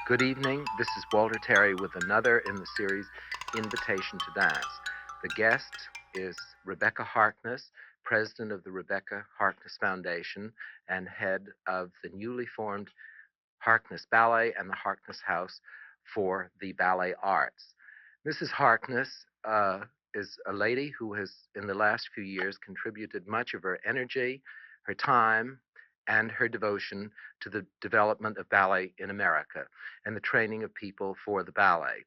Good evening. This is Walter Terry with another in the series Invitation to Dance. The guest is Rebecca Harkness, president of the Rebecca Harkness Foundation and head of the newly formed Harkness Ballet and the Harkness House for the Ballet Arts. Mrs. Harkness is a lady who has, in the last few years, contributed much of her energy, her time, and her devotion to the development of ballet in America and the training of people for the ballet.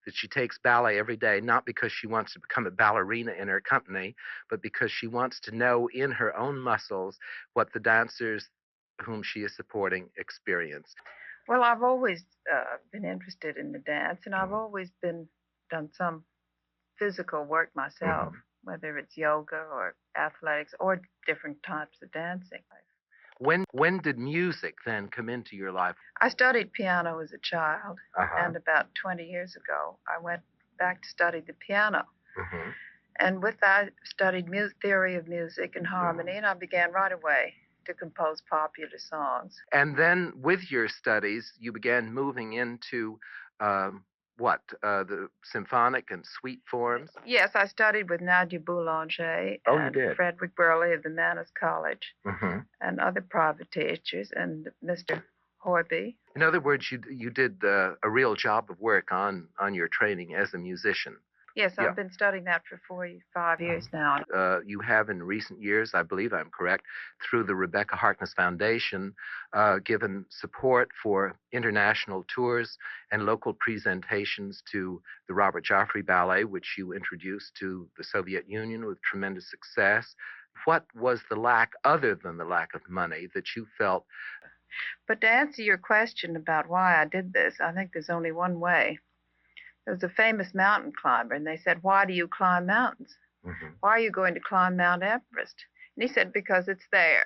That she takes ballet every day, not because she wants to become a ballerina in her company, but because she wants to know in her own muscles what the dancers whom she is supporting experience. Well, I've always been interested in the dance, and I've always done some physical work myself, whether it's yoga or athletics or different types of dancing. When did music then come into your life? I studied piano as a child, and about 20 years ago, I went back to study the piano. And with that, I studied theory of music and harmony, and I began right away to compose popular songs. And then with your studies, you began moving into the symphonic and suite forms? Yes, I studied with Nadia Boulanger and Frederick Burley of the Mannes College and other private teachers and Mr. Horby. In other words, you did a real job of work on your training as a musician. Yes, I've been studying that for 45 years now. You have in recent years, I believe I'm correct, through the Rebecca Harkness Foundation, given support for international tours and local presentations to the Robert Joffrey Ballet, which you introduced to the Soviet Union with tremendous success. What was the lack, other than the lack of money, that you felt? But to answer your question about why I did this, I think there's only one way. There was a famous mountain climber, and they said, "Why do you climb mountains? Why are you going to climb Mount Everest?" And he said, "Because it's there."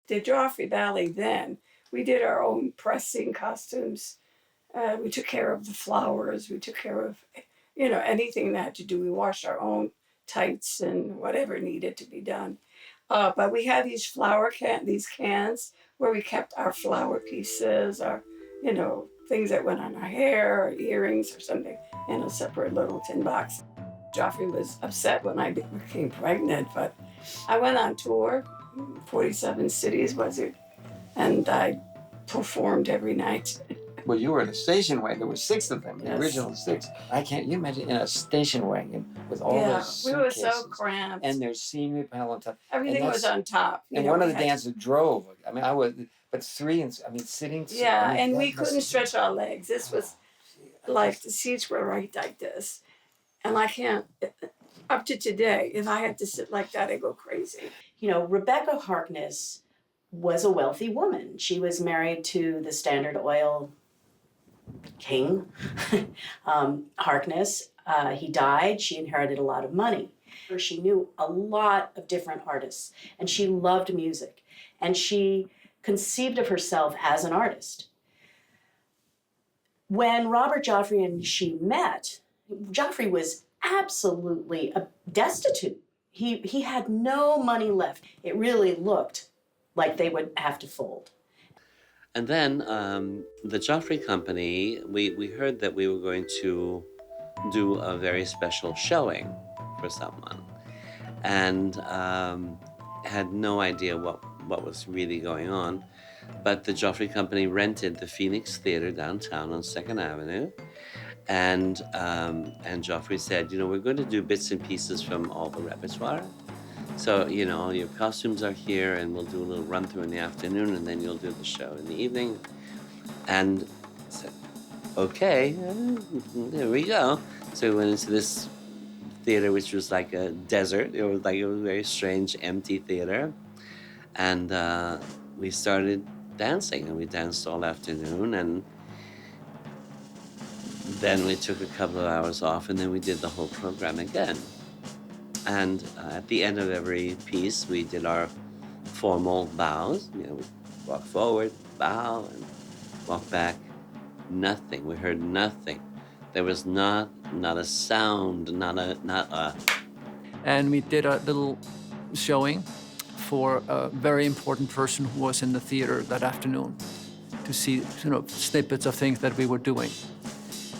The Joffrey Ballet then, we did our own pressing costumes. We took care of the flowers. We took care of, anything that had to do. We washed our own tights and whatever needed to be done. But we had these these cans where we kept our flower pieces, our, things that went on our hair, or earrings or something, in a separate little tin box. Joffrey was upset when I became pregnant, but I went on tour. 47 cities was it, and I performed every night. Well, you were in a station wagon. There were 6 of them, the original 6. You imagine in a station wagon with all those suitcases. We were so cramped. And there's scenery panel on top. Everything was on top. And one of the dancers drove. I was, but 3, sitting. Yeah, and we couldn't stretch our legs. This was like the seats were right like this. And I can't, up to today, if I had to sit like that, I'd go crazy. Rebecca Harkness was a wealthy woman. She was married to the Standard Oil king, Harkness. He died. She inherited a lot of money. She knew a lot of different artists, and she loved music. And she conceived of herself as an artist. When Robert Joffrey and she met, Joffrey was absolutely destitute. He had no money left. It really looked like they would have to fold. And then the Joffrey Company, we heard that we were going to do a very special showing for someone, and had no idea what was really going on. But the Joffrey Company rented the Phoenix Theater downtown on 2nd Avenue. And Joffrey said, we're going to do bits and pieces from all the repertoire. So, your costumes are here, and we'll do a little run through in the afternoon, and then you'll do the show in the evening. And I said, okay, there we go. So we went into this theater, which was like a desert. It was a very strange, empty theater. And we started dancing, and we danced all afternoon, and then we took a couple of hours off, and then we did the whole program again. And at the end of every piece, we did our formal bows. You know, we walk forward, bow, and walk back. Nothing. We heard nothing. There was not a sound, not a. And we did a little showing for a very important person who was in the theater that afternoon to see, snippets of things that we were doing.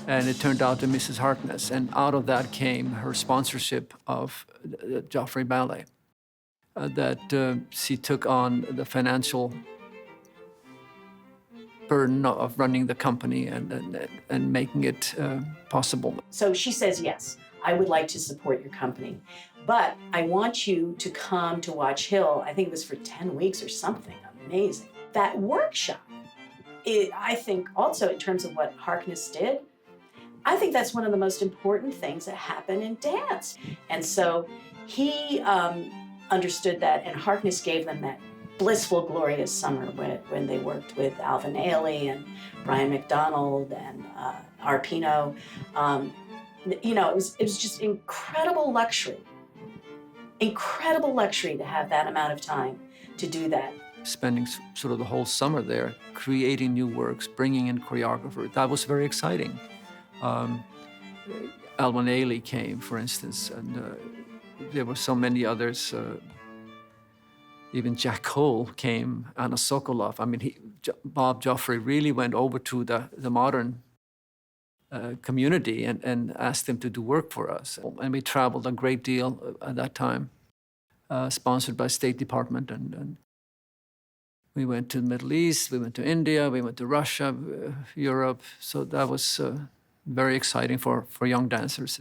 And it turned out to Mrs. Harkness, and out of that came her sponsorship of the Joffrey Ballet. That she took on the financial burden of running the company and making it possible. So she says, yes, I would like to support your company, but I want you to come to Watch Hill. I think it was for 10 weeks or something amazing. That workshop, I think also in terms of what Harkness did, I think that's one of the most important things that happen in dance. And so he understood that, and Harkness gave them that blissful, glorious summer when they worked with Alvin Ailey and Brian McDonald and Arpino. It was just incredible luxury to have that amount of time to do that. Spending sort of the whole summer there, creating new works, bringing in choreographers, that was very exciting. Alvin Ailey came, for instance, and there were so many others. Even Jack Cole came, Anna Sokolov. I mean, Bob Joffrey really went over to the modern community and asked them to do work for us. And we traveled a great deal at that time, sponsored by State Department. And we went to the Middle East, we went to India, we went to Russia, Europe. So that was very exciting for young dancers.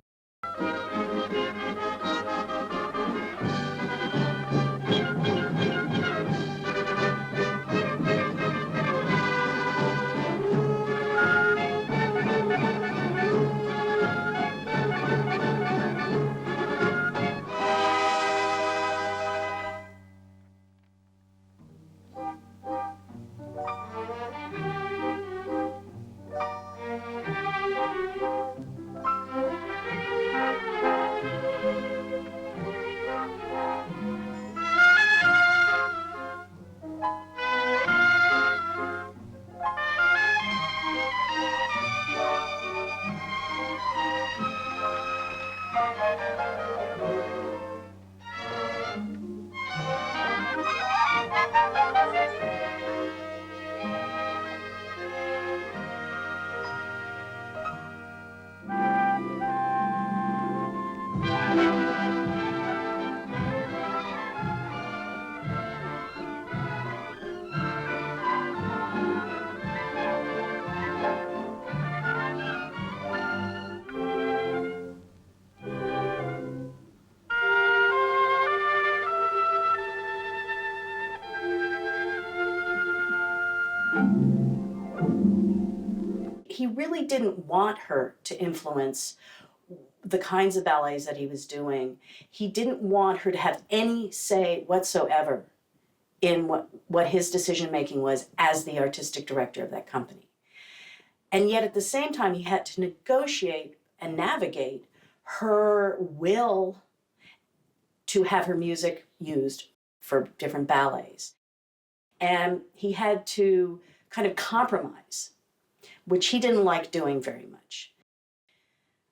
He really didn't want her to influence the kinds of ballets that he was doing. He didn't want her to have any say whatsoever in what his decision-making was as the artistic director of that company. And yet at the same time, he had to negotiate and navigate her will to have her music used for different ballets. And he had to kind of compromise, which he didn't like doing very much.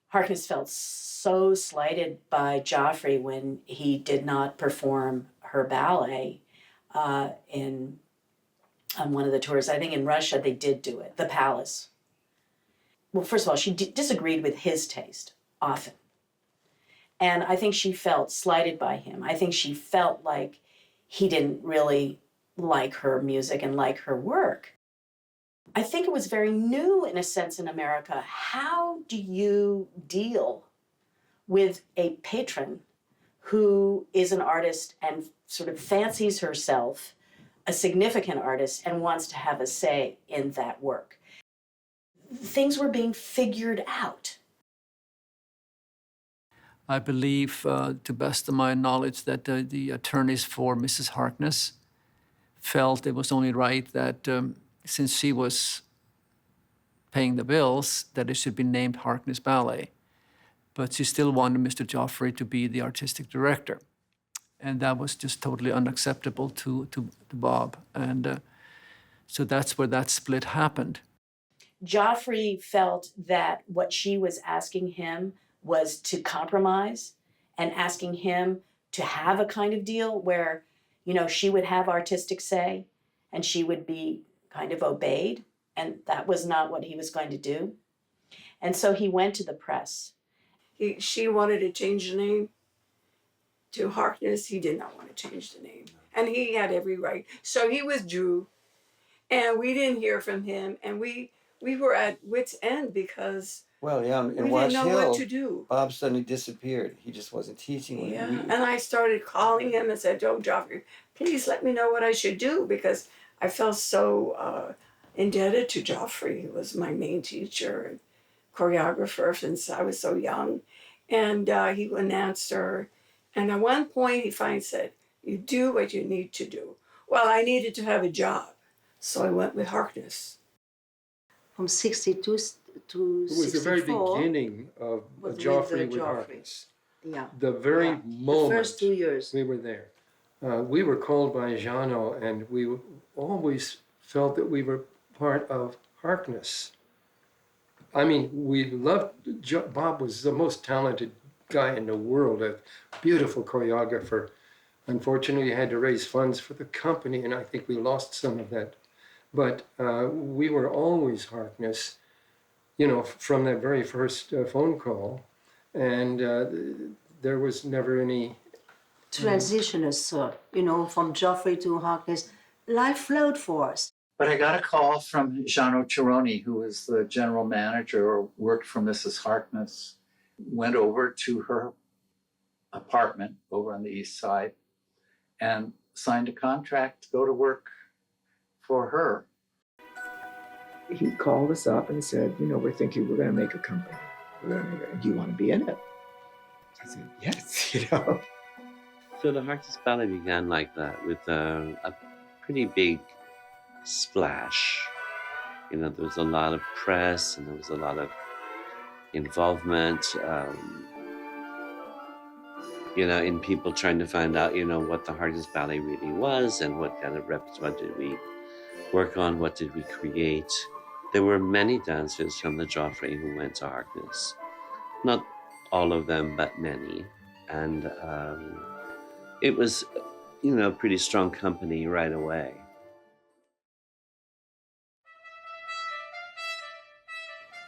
Harkness felt so slighted by Joffrey when he did not perform her ballet on one of the tours. I think in Russia they did do it, The Palace. Well, first of all, she disagreed with his taste often. And I think she felt slighted by him. I think she felt like he didn't really like her music and like her work. I think it was very new, in a sense, in America. How do you deal with a patron who is an artist and sort of fancies herself a significant artist and wants to have a say in that work? Things were being figured out. I believe, to best of my knowledge, that the attorneys for Mrs. Harkness felt it was only right that since she was paying the bills, that it should be named Harkness Ballet. but she still wanted Mr. Joffrey to be the artistic director. And that was just totally unacceptable to Bob. And so that's where that split happened. Joffrey felt that what she was asking him was to compromise and asking him to have a kind of deal where, you know, she would have artistic say and she would be kind of obeyed. And that was not what he was going to do. And so he went to the press. She wanted to change the name to Harkness. He did not want to change the name. And he had every right. So he withdrew. And we didn't hear from him. And we were at wit's end because well, yeah, we in Watch didn't know Hill, what to do. Bob suddenly disappeared. He just wasn't teaching. Yeah. And I started calling him and said, "Oh, Joffrey, please let me know what I should do," because I felt so indebted to Joffrey. He was my main teacher and choreographer since I was so young. And he wouldn't answer. And at one point, he finally said, "You do what you need to do." Well, I needed to have a job. So I went with Harkness. From 62 to 64. It was the very beginning of Joffrey with Harkness. Yeah. The very moment the first 2 years. we were there. We were called by Jeannot, and we always felt that we were part of Harkness. I mean, we loved, Bob was the most talented guy in the world, a beautiful choreographer. Unfortunately, we had to raise funds for the company, and I think we lost some of that. But we were always Harkness, you know, from that very first phone call. And there was never any transitioners, you know, from Joffrey to Harkness. Life flowed for us. But I got a call from Jeannot Tironi, who was the general manager or worked for Mrs. Harkness, went over to her apartment over on the east side and signed a contract to go to work for her. He called us up and said, "You know, we're thinking we're going to make a company. Do you want to be in it?" I said, "Yes," you know. So the Harkness Ballet began like that, with a pretty big splash. You know, there was a lot of press and there was a lot of involvement, you know, in people trying to find out, you know, what the Harkness Ballet really was and what kind of repertoire did we work on, what did we create. There were many dancers from the Joffrey who went to Harkness. Not all of them, but many. And it was, you know, a pretty strong company right away.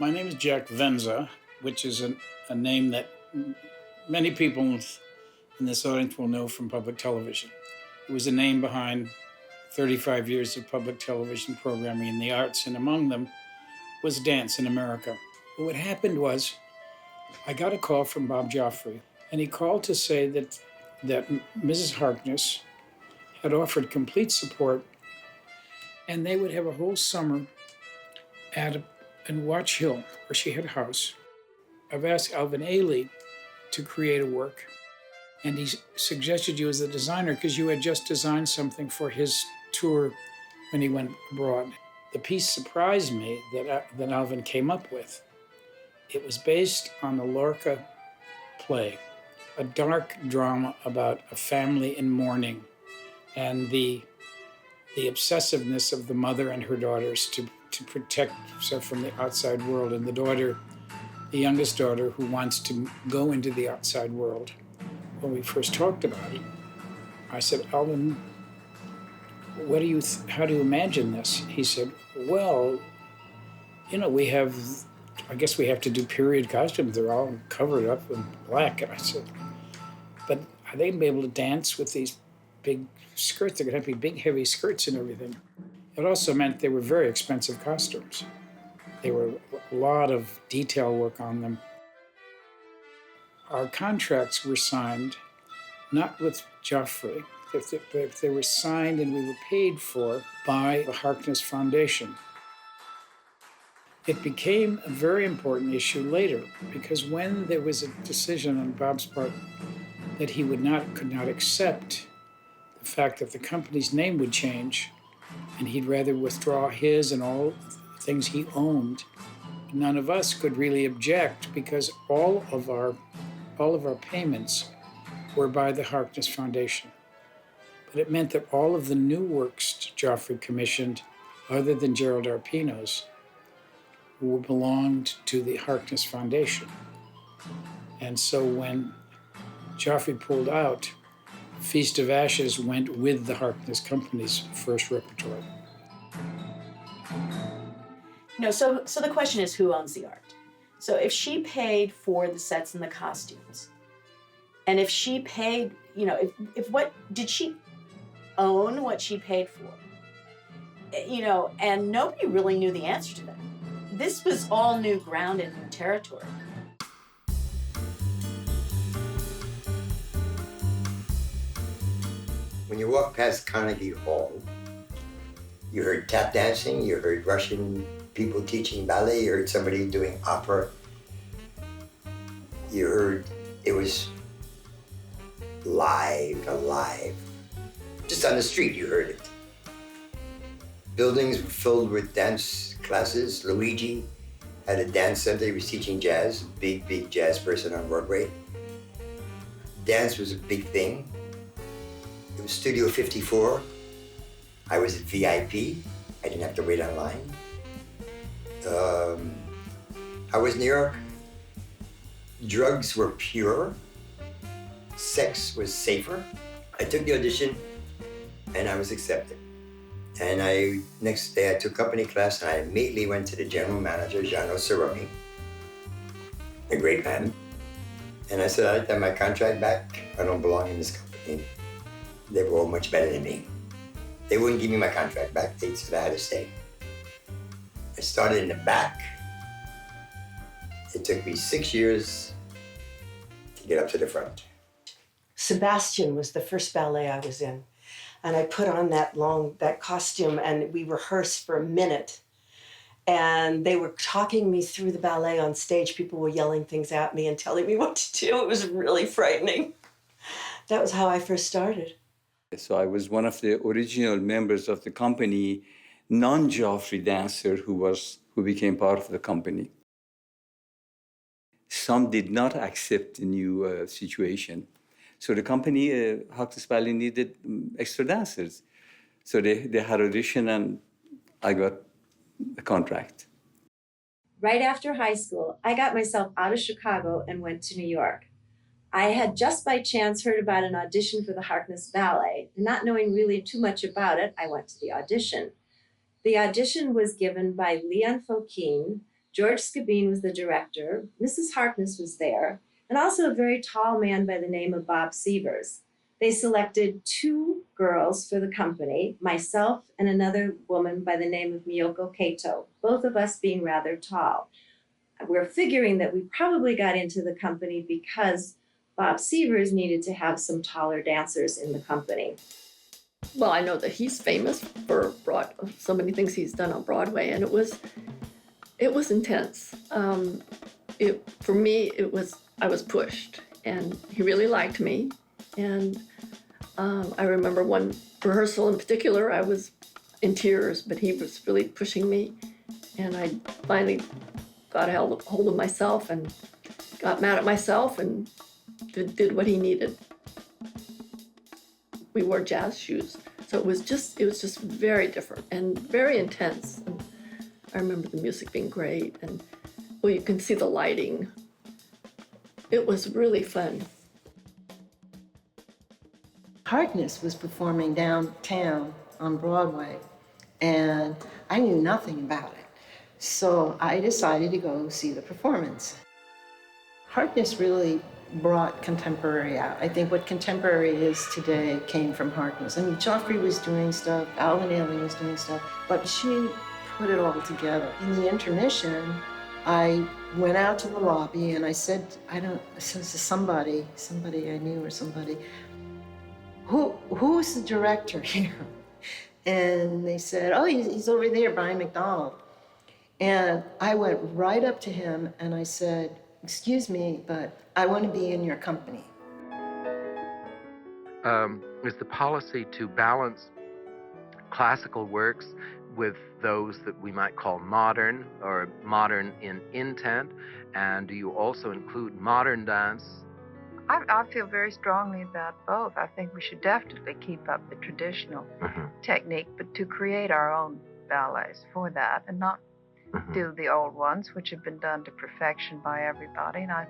My name is Jack Venza, which is a name that many people in this audience will know from public television. It was a name behind 35 years of public television programming in the arts, and among them was dance in America. But what happened was, I got a call from Bob Joffrey, and he called to say that Mrs. Harkness had offered complete support, and they would have a whole summer in Watch Hill, where she had a house. I've asked Alvin Ailey to create a work, and he suggested you as the designer because you had just designed something for his tour when he went abroad. The piece surprised me that Alvin came up with. It was based on the Lorca play, a dark drama about a family in mourning and the obsessiveness of the mother and her daughters to protect herself from the outside world, and the youngest daughter, who wants to go into the outside world. When we first talked about it, I said, "Alvin, how do you imagine this?" He said, "Well, you know, I guess we have to do period costumes. They're all covered up in black." And I said, "But are they going to be able to dance with these big skirts? They're going to have to be big, heavy skirts and everything." It also meant they were very expensive costumes. There were a lot of detail work on them. Our contracts were signed not with Joffrey, they were signed and we were paid for by the Harkness Foundation. It became a very important issue later, because when there was a decision on Bob's part that he could not accept the fact that the company's name would change, and he'd rather withdraw his and all the things he owned none of us could really object because all of our payments were by the Harkness Foundation. But it meant that all of the new works Joffrey commissioned, other than Gerald Arpino's, belonged to the Harkness Foundation. And so when Joffrey pulled out, Feast of Ashes went with the Harkness Company's first repertoire. So the question is, who owns the art? So if she paid for the sets and the costumes, and if she paid, if what did she own what she paid for? And nobody really knew the answer to that. This was all new ground and new territory. When you walk past Carnegie Hall, you heard tap dancing, you heard Russian people teaching ballet, you heard somebody doing opera. You heard it was alive. Just on the street, you heard it. Buildings were filled with dance classes. Luigi had a dance center. He was teaching jazz, big jazz person on Broadway. Dance was a big thing. It was Studio 54. I was at VIP. I didn't have to wait online. How was New York? Drugs were pure. Sex was safer. I took the audition and I was accepted. And next day I took company class and I immediately went to the general manager, Gianno Cerrone, a great man. And I said, I'd like to have my contract back. I don't belong in this company. They were all much better than me. They wouldn't give me my contract back. They said I had to stay. I started in the back. It took me 6 years to get up to the front. Sebastian was the first ballet I was in. And I put on that costume and we rehearsed for a minute. And they were talking me through the ballet on stage. People were yelling things at me and telling me what to do. It was really frightening. That was how I first started. So I was one of the original members of the company, non-Joffrey dancer who became part of the company. Some did not accept the new situation. So the company, Harkness Ballet, needed extra dancers. So they had audition and I got a contract. Right after high school, I got myself out of Chicago and went to New York. I had just by chance heard about an audition for the Harkness Ballet. Not knowing really too much about it, I went to the audition. The audition was given by Leon Fokine. George Skabine was the director. Mrs. Harkness was there, and also a very tall man by the name of Bob Severs. They selected 2 girls for the company, myself and another woman by the name of Miyoko Kato, both of us being rather tall. We're figuring that we probably got into the company because Bob Severs needed to have some taller dancers in the company. Well, I know that he's famous for so many things he's done on Broadway, and it was intense. For me, I was pushed, and he really liked me. And I remember one rehearsal in particular, I was in tears, but he was really pushing me. And I finally got a hold of myself and got mad at myself and did what he needed. We wore jazz shoes, so it was just very different and very intense. And I remember the music being great, and you can see the lighting. It was really fun. Harkness was performing downtown on Broadway, and I knew nothing about it. So I decided to go see the performance. Harkness really brought contemporary out. I think what contemporary is today came from Harkness. I mean, Joffrey was doing stuff, Alvin Ailey was doing stuff, but she put it all together. In the intermission, I went out to the lobby and I said, to somebody I knew or somebody, who's the director here? And they said, oh, he's over there, Brian McDonald. And I went right up to him and I said, excuse me, but I want to be in your company. Is the policy to balance classical works with those that we might call modern or modern in intent? And do you also include modern dance? I feel very strongly about both. I think we should definitely keep up the traditional technique, but to create our own ballets for that and not do the old ones, which have been done to perfection by everybody. And I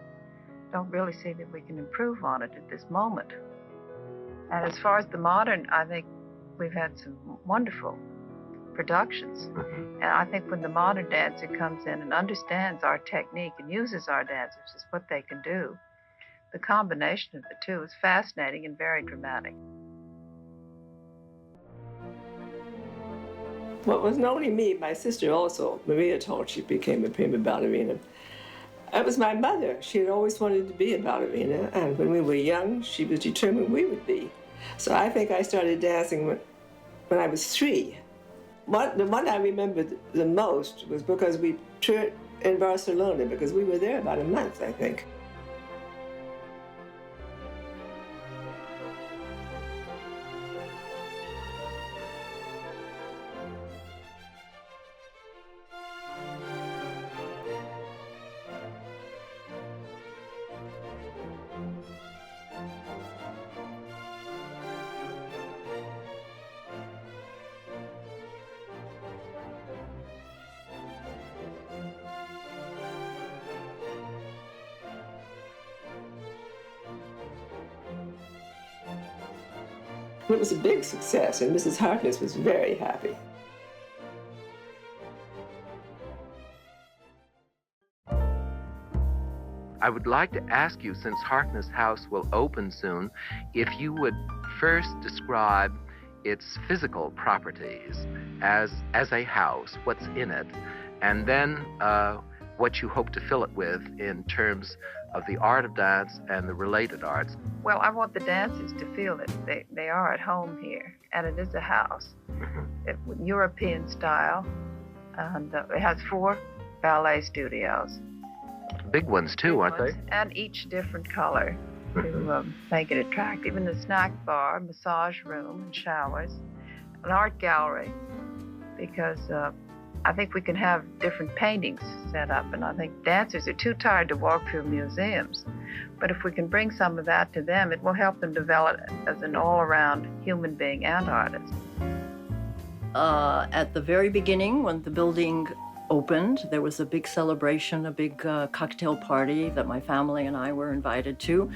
don't really see that we can improve on it at this moment. And as far as the modern, I think we've had some wonderful productions. And I think when the modern dancer comes in and understands our technique and uses our dancers as what they can do, the combination of the two is fascinating and very dramatic. Well, it was not only me, my sister also, Maria told she became a prima ballerina. It was my mother. She had always wanted to be a ballerina, and when we were young, she was determined we would be. So I think I started dancing when I was 3. The one I remember the most was because we toured in Barcelona, because we were there about a month, I think. It was a big success, and Mrs. Harkness was very happy. I would like to ask you, since Harkness House will open soon, if you would first describe its physical properties as a house, what's in it, and then what you hope to fill it with in terms of the art of dance and the related arts. Well, I want the dancers to feel that they are at home here, and it is a house. European style, and it has 4 ballet studios. Big ones too, aren't they? And each different color to make it attractive. And the snack bar, massage room, and showers, an art gallery, because I think we can have different paintings set up, and I think dancers are too tired to walk through museums. But if we can bring some of that to them, it will help them develop as an all-around human being and artist. At the very beginning, when the building opened, there was a big celebration, a big cocktail party that my family and I were invited to.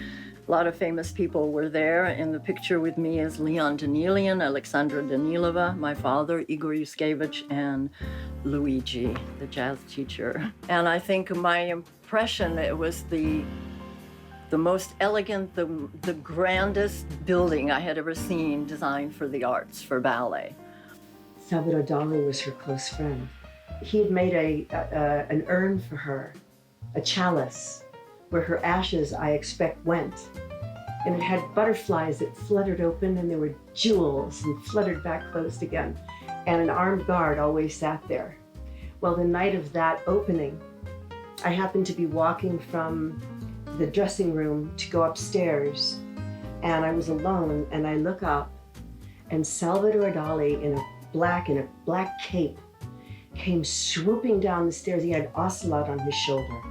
A lot of famous people were there. In the picture with me is Leon Danilian, Alexandra Danilova, my father, Igor Yuskevich, and Luigi, the jazz teacher. And I think my impression, it was the most elegant, the grandest building I had ever seen designed for the arts, for ballet. Salvador Dalí was her close friend. He had made an urn for her, a chalice, where her ashes, I expect, went. And it had butterflies that fluttered open, and there were jewels and fluttered back closed again. And an armed guard always sat there. Well, the night of that opening, I happened to be walking from the dressing room to go upstairs, and I was alone, and I look up, and Salvador Dalí in a black cape came swooping down the stairs. He had ocelot on his shoulder.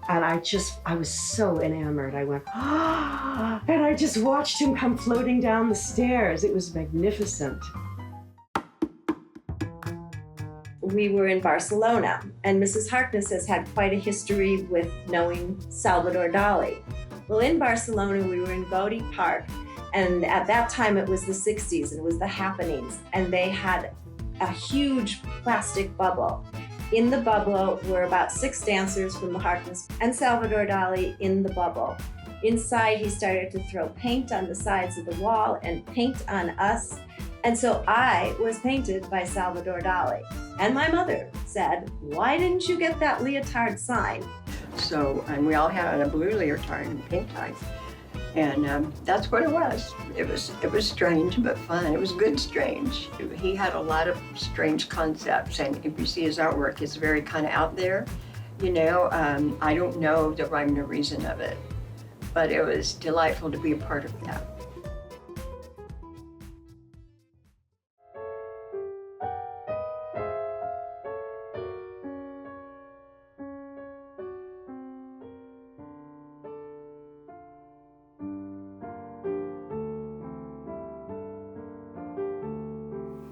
And I was so enamored. I went, ah, and I just watched him come floating down the stairs. It was magnificent. We were in Barcelona, and Mrs. Harkness has had quite a history with knowing Salvador Dalí. Well, in Barcelona, we were in Gaudi Park, and at that time it was the 60s, and it was the happenings, and they had a huge plastic bubble. In the bubble were about 6 dancers from the Harkness and Salvador Dalí in the bubble. Inside, he started to throw paint on the sides of the wall and paint on us. And so I was painted by Salvador Dalí. And my mother said, "Why didn't you get that leotard sign?" So, and we all had a blue leotard and pink ties. And that's what it was. It was strange, but fun. It was good strange. He had a lot of strange concepts, and if you see his artwork, it's very kind of out there. You know, I don't know the rhyme or reason of it, but it was delightful to be a part of that.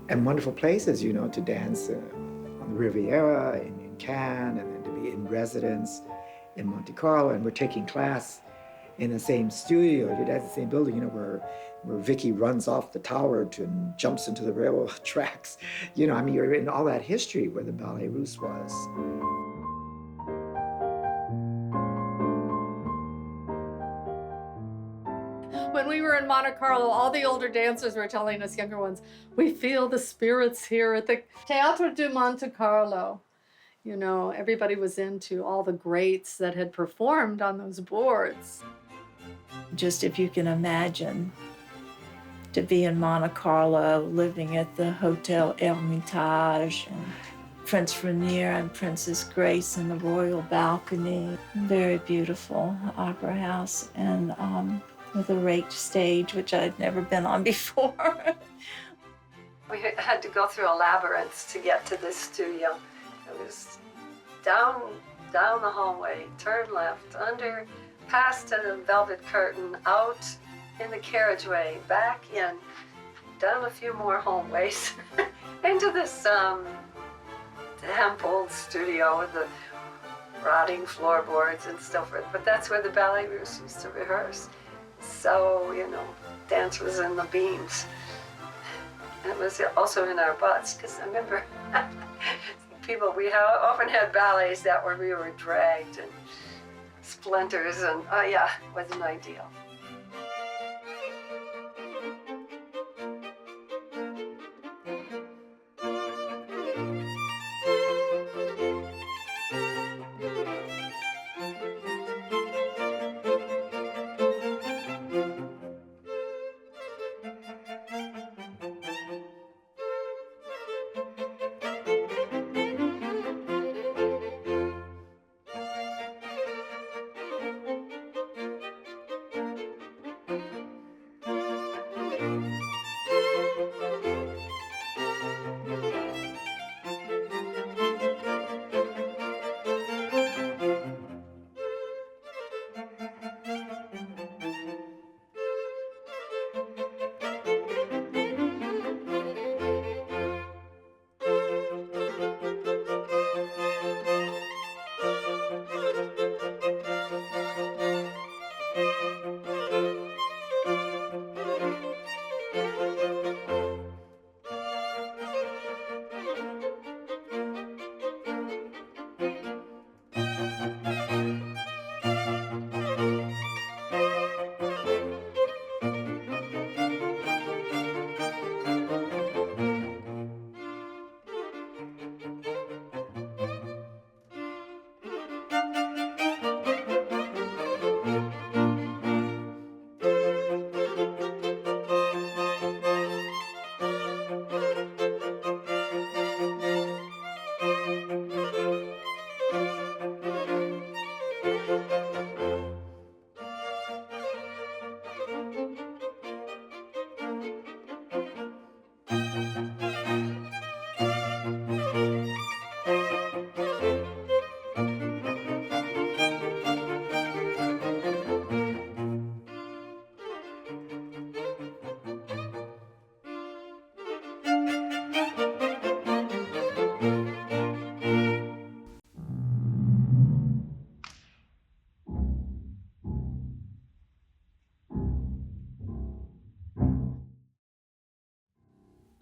and wonderful places, you know, to dance on the Riviera, in Cannes, and then to be in residence in Monte Carlo. And we're taking class in the same studio, that's the same building, you know, where Vicky runs off the tower and jumps into the railroad tracks. You know, I mean, you're in all that history where the Ballet Russe was. When we were in Monte Carlo, all the older dancers were telling us younger ones, we feel the spirits here at the Teatro di Monte Carlo. You know, everybody was into all the greats that had performed on those boards. Just if you can imagine to be in Monte Carlo, living at the Hotel Hermitage, and Prince Rainier and Princess Grace in the royal balcony. Very beautiful opera house, and with a raked stage, which I'd never been on before. We had to go through a labyrinth to get to this studio. It was down the hallway, turn left, under, past the velvet curtain, out in the carriageway, back in, down a few more hallways, into this temple studio with the rotting floorboards and so forth. But that's where the Ballet Russe used to rehearse. So, you know, dance was in the beams. And it was also in our butts, because I remember we often had ballets that we were dragged and splinters, and yeah, it wasn't ideal.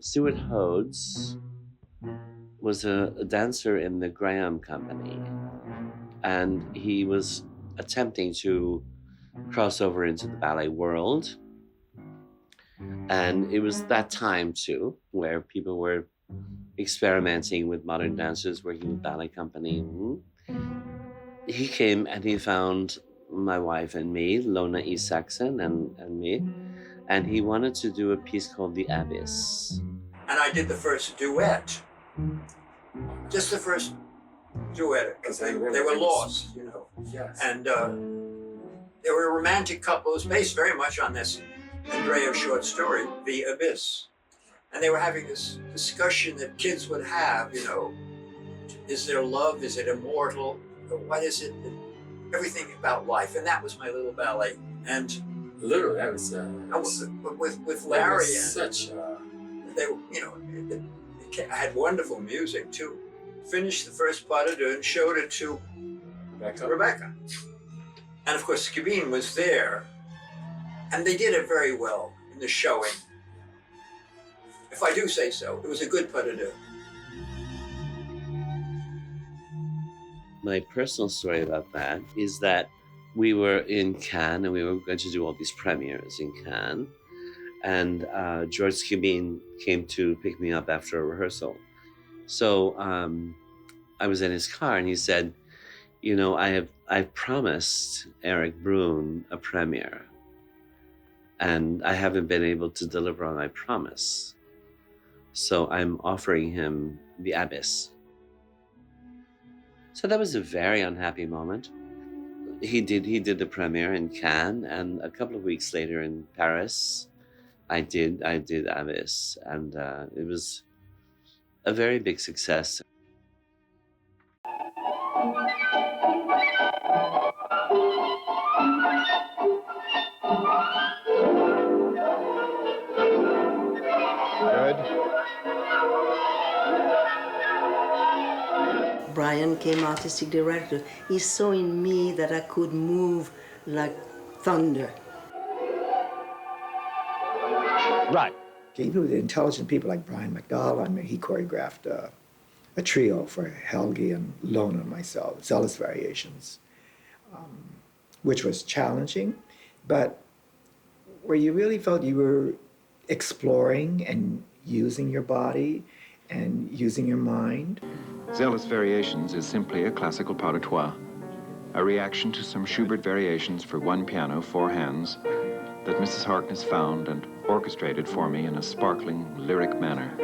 Stuart Hodes was a dancer in the Graham Company, and he was attempting to cross over into the ballet world. And it was that time too, where people were experimenting with modern dancers, working with ballet company. He came and he found my wife and me, Lona E. Saxon and me, and he wanted to do a piece called The Abyss. And I did the first duet. Just the first duet, because they were lost, you know. Yes. And they were a romantic couple. It was based very much on this Andrea short story, The Abyss. And they were having this discussion that kids would have, you know, is there love? Is it immortal? What is it? Everything about life. And that was my little ballet. And literally, that was with Larry. Such they were, it had wonderful music too. Finished the first pas de deux and showed it to Rebecca. And of course, Skibin was there, and they did it very well in the showing. If I do say so, it was a good pas de deux. My personal story about that is that we were in Cannes and we were going to do all these premieres in Cannes. And George Skibin came to pick me up after a rehearsal. So I was in his car and he said, I've promised Eric Bruhn a premiere and I haven't been able to deliver on my promise. So I'm offering him The Abyss. So that was a very unhappy moment. He did the premiere in Cannes, and a couple of weeks later in Paris, I did Abyss, and it was a very big success. Brian came artistic director. He saw in me that I could move like thunder. Right. Even with intelligent people like Brian McDowell, he choreographed a trio for Helgi and Lona and myself, Zealous Variations, which was challenging, but where you really felt you were exploring and using your body and using your mind. Zealous Variations is simply a classical pas de trois, a reaction to some Schubert variations for one piano, four hands, that Mrs. Harkness found and orchestrated for me in a sparkling, lyric manner.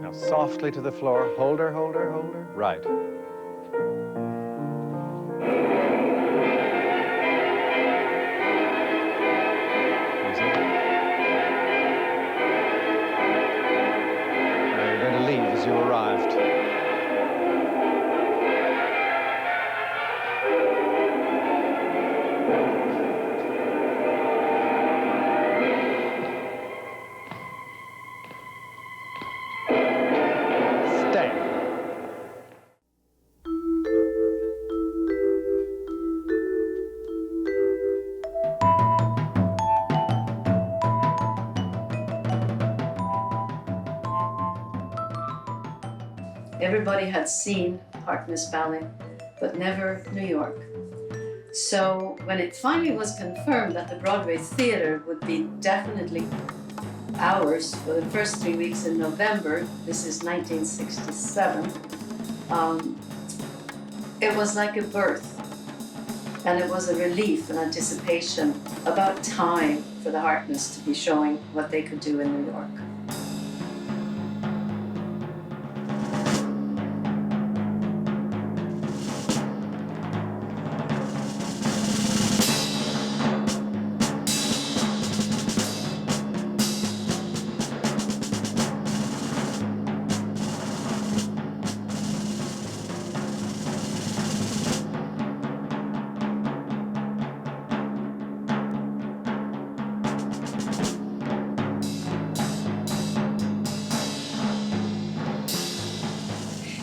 Now softly to the floor. Hold her, hold her, hold her. Right. You arrived. Stay. Everybody had seen Harkness Ballet, but never New York. So when it finally was confirmed that the Broadway theater would be definitely ours for the first 3 weeks in November, this is 1967, it was like a birth. And it was a relief and anticipation, about time for the Harkness to be showing what they could do in New York.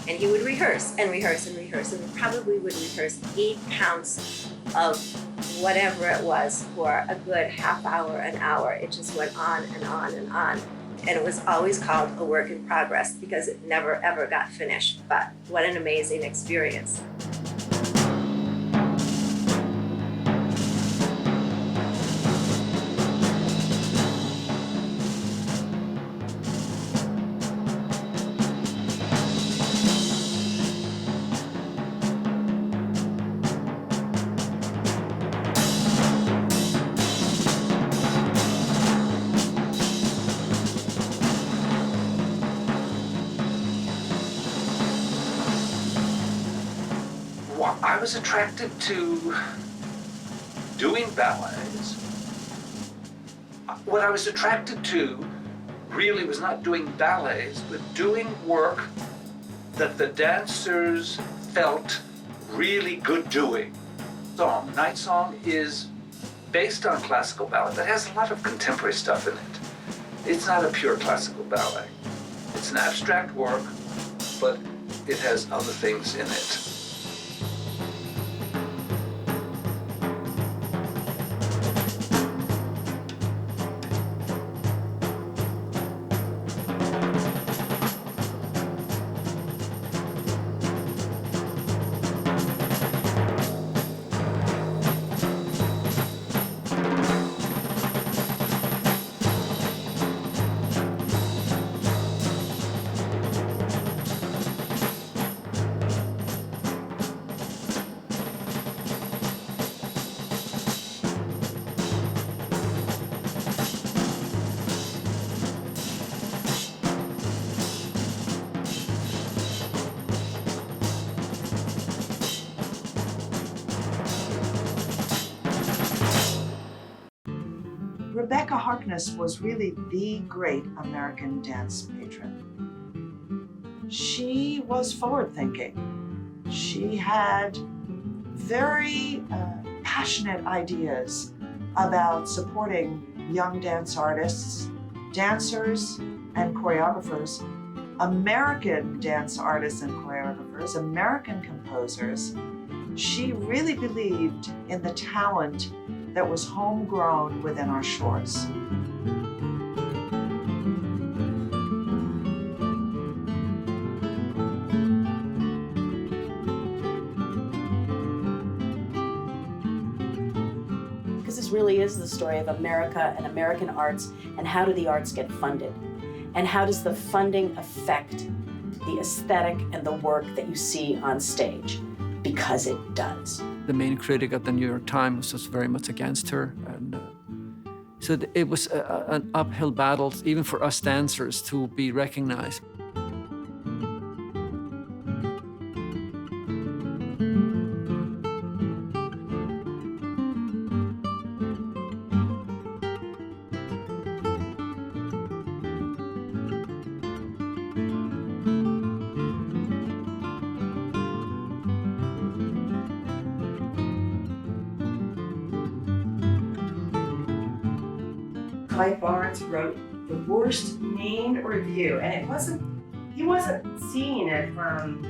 And he would rehearse and rehearse and rehearse, and we probably would rehearse 8 counts of whatever it was for a good half hour, an hour. It just went on and on and on. And it was always called a work in progress because it never ever got finished. But what an amazing experience. I was attracted to doing ballets. What I was attracted to really was not doing ballets, but doing work that the dancers felt really good doing. Night Song is based on classical ballet, but has a lot of contemporary stuff in it. It's not a pure classical ballet. It's an abstract work, but it has other things in it. Rebecca Harkness was really the great American dance patron. She was forward-thinking. She had very passionate ideas about supporting young dance artists, dancers, and choreographers, American dance artists and choreographers, American composers. She really believed in the talent that was homegrown within our shores. Because this really is the story of America and American arts, and how do the arts get funded? And how does the funding affect the aesthetic and the work that you see on stage? Because it does. The main critic at the New York Times was very much against her. And so it was an uphill battle, even for us dancers, to be recognized. Clyde Barnes wrote the worst named review, and he wasn't seeing it from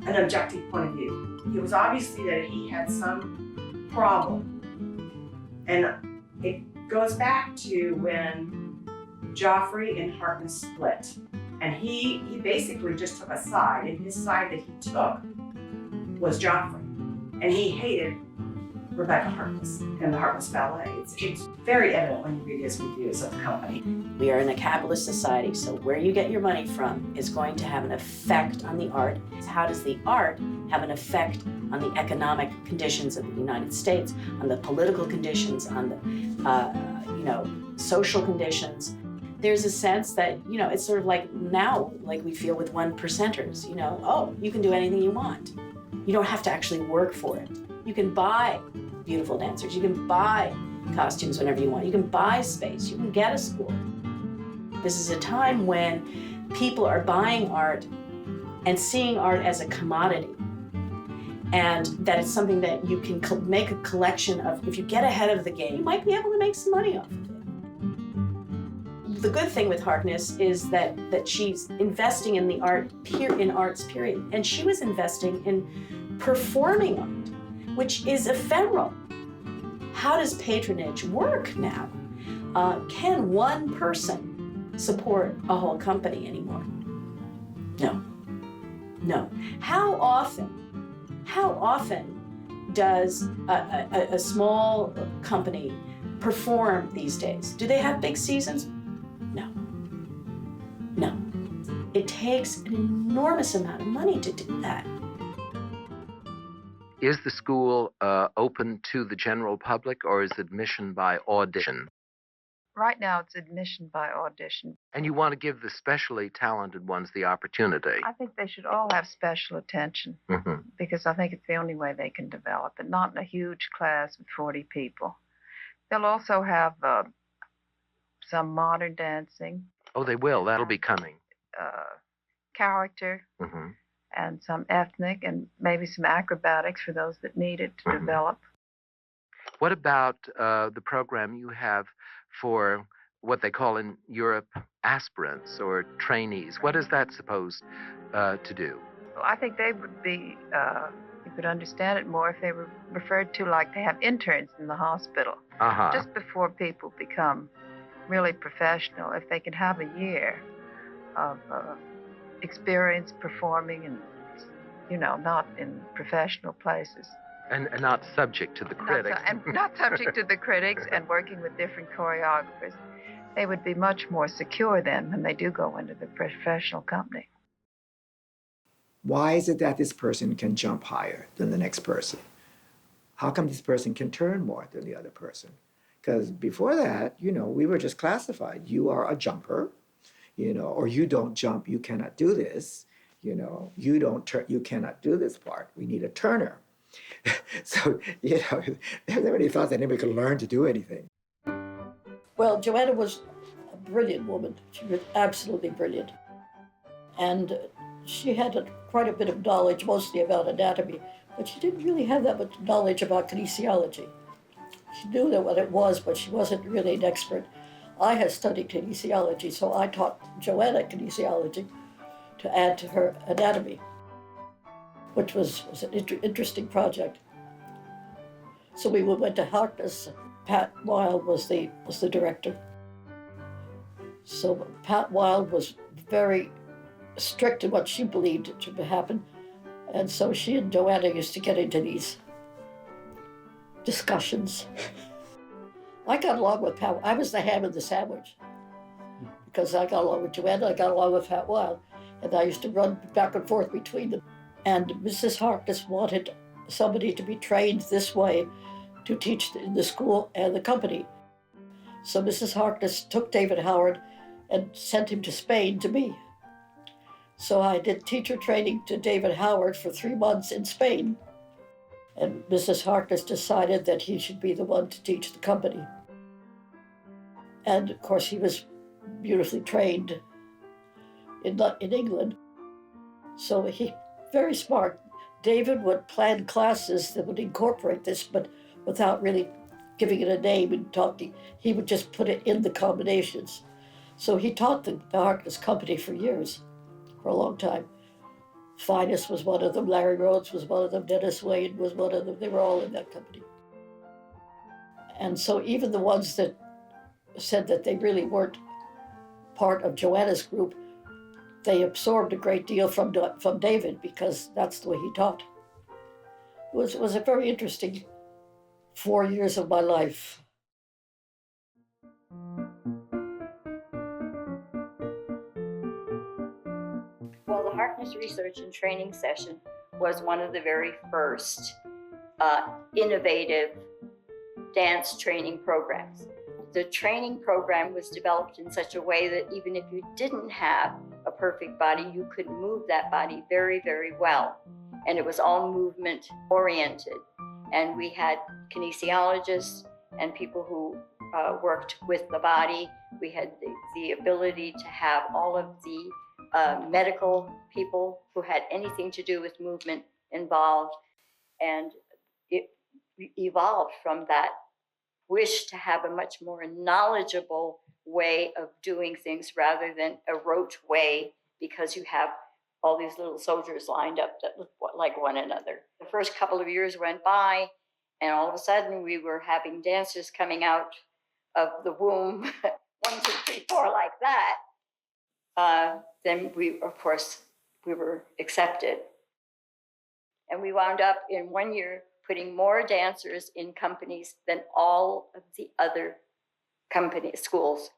an objective point of view. It was obviously that he had some problem. And it goes back to when Joffrey and Harkness split. And he basically just took a side, and his side that he took was Joffrey. And he hated Rebecca Harkness and the Harkness Ballet. It's very evident when you read his reviews of the company. We are in a capitalist society, so where you get your money from is going to have an effect on the art. How does the art have an effect on the economic conditions of the United States, on the political conditions, on the social conditions? There's a sense that, it's sort of like now, like we feel with one percenters, oh, you can do anything you want. You don't have to actually work for it. You can buy beautiful dancers. You can buy costumes whenever you want. You can buy space. You can get a school. This is a time when people are buying art and seeing art as a commodity. And that it's something that you can make a collection of. If you get ahead of the game, you might be able to make some money off of it. The good thing with Harkness is that she's investing in the arts, period. And she was investing in performing art, which is ephemeral. How does patronage work now? Can one person support a whole company anymore? No. How often does a small company perform these days? Do they have big seasons? No. It takes an enormous amount of money to do that. Is the school open to the general public, or is admission by audition? Right now, it's admission by audition. And you want to give the specially talented ones the opportunity. I think they should all have special attention, because I think it's the only way they can develop, and not in a huge class with 40 people. They'll also have some modern dancing. Oh, they will. That'll be coming. Character. and some ethnic, and maybe some acrobatics for those that need it to develop. What about the program you have for what they call in Europe aspirants or trainees? What is that supposed to do? Well, I think they would be, you could understand it more if they were referred to like they have interns in the hospital. Just before people become really professional, if they could have a year of experience performing and, you know, not in professional places. And not subject to the critics. Not subject to the critics and working with different choreographers. They would be much more secure then when they do go into the professional company. Why is it that this person can jump higher than the next person? How come this person can turn more than the other person? Because before that, you know, we were just classified. You are a jumper, you know, or you don't jump, you cannot do this. You know, you don't turn, you cannot do this part. We need a turner. So, you know, nobody thought that anybody could learn to do anything. Well, Joanna was a brilliant woman. She was absolutely brilliant. And she had quite a bit of knowledge, mostly about anatomy, but she didn't really have that much knowledge about kinesiology. She knew that what it was, but she wasn't really an expert. I had studied kinesiology, so I taught Joanna kinesiology to add to her anatomy, which was an interesting project. So we went to Harkness. Pat Wilde was the director. So Pat Wilde was very strict in what she believed should happen. And so she and Joanna used to get into these discussions. I got along with Pat. I was the ham in the sandwich because I got along with Joanna, I got along with Pat Wilde, and I used to run back and forth between them. And Mrs. Harkness wanted somebody to be trained this way to teach in the school and the company. So Mrs. Harkness took David Howard and sent him to Spain to me. So I did teacher training to David Howard for 3 months in Spain. And Mrs. Harkness decided that he should be the one to teach the company. And of course, he was beautifully trained in England. So he, very smart. David would plan classes that would incorporate this, but without really giving it a name and talking. He would just put it in the combinations. So he taught the Harkness company for years, for a long time. Finest was one of them, Larry Rhodes was one of them, Dennis Wade was one of them. They were all in that company. And so even the ones that said that they really weren't part of Joanna's group, they absorbed a great deal from David because that's the way he taught. It was a very interesting 4 years of my life. Well, the Harkness Research and Training Session was one of the very first innovative dance training programs. The training program was developed in such a way that even if you didn't have a perfect body, you could move that body very, very well. And it was all movement oriented. And we had kinesiologists and people who worked with the body. We had the ability to have all of the medical people who had anything to do with movement involved. And it evolved from that wish to have a much more knowledgeable way of doing things rather than a rote way, because you have all these little soldiers lined up that look like one another. The first couple of years went by, and all of a sudden we were having dancers coming out of the womb, 1, 2, 3, 4, like that. Then we were accepted. And we wound up in 1 year putting more dancers in companies than all of the other schools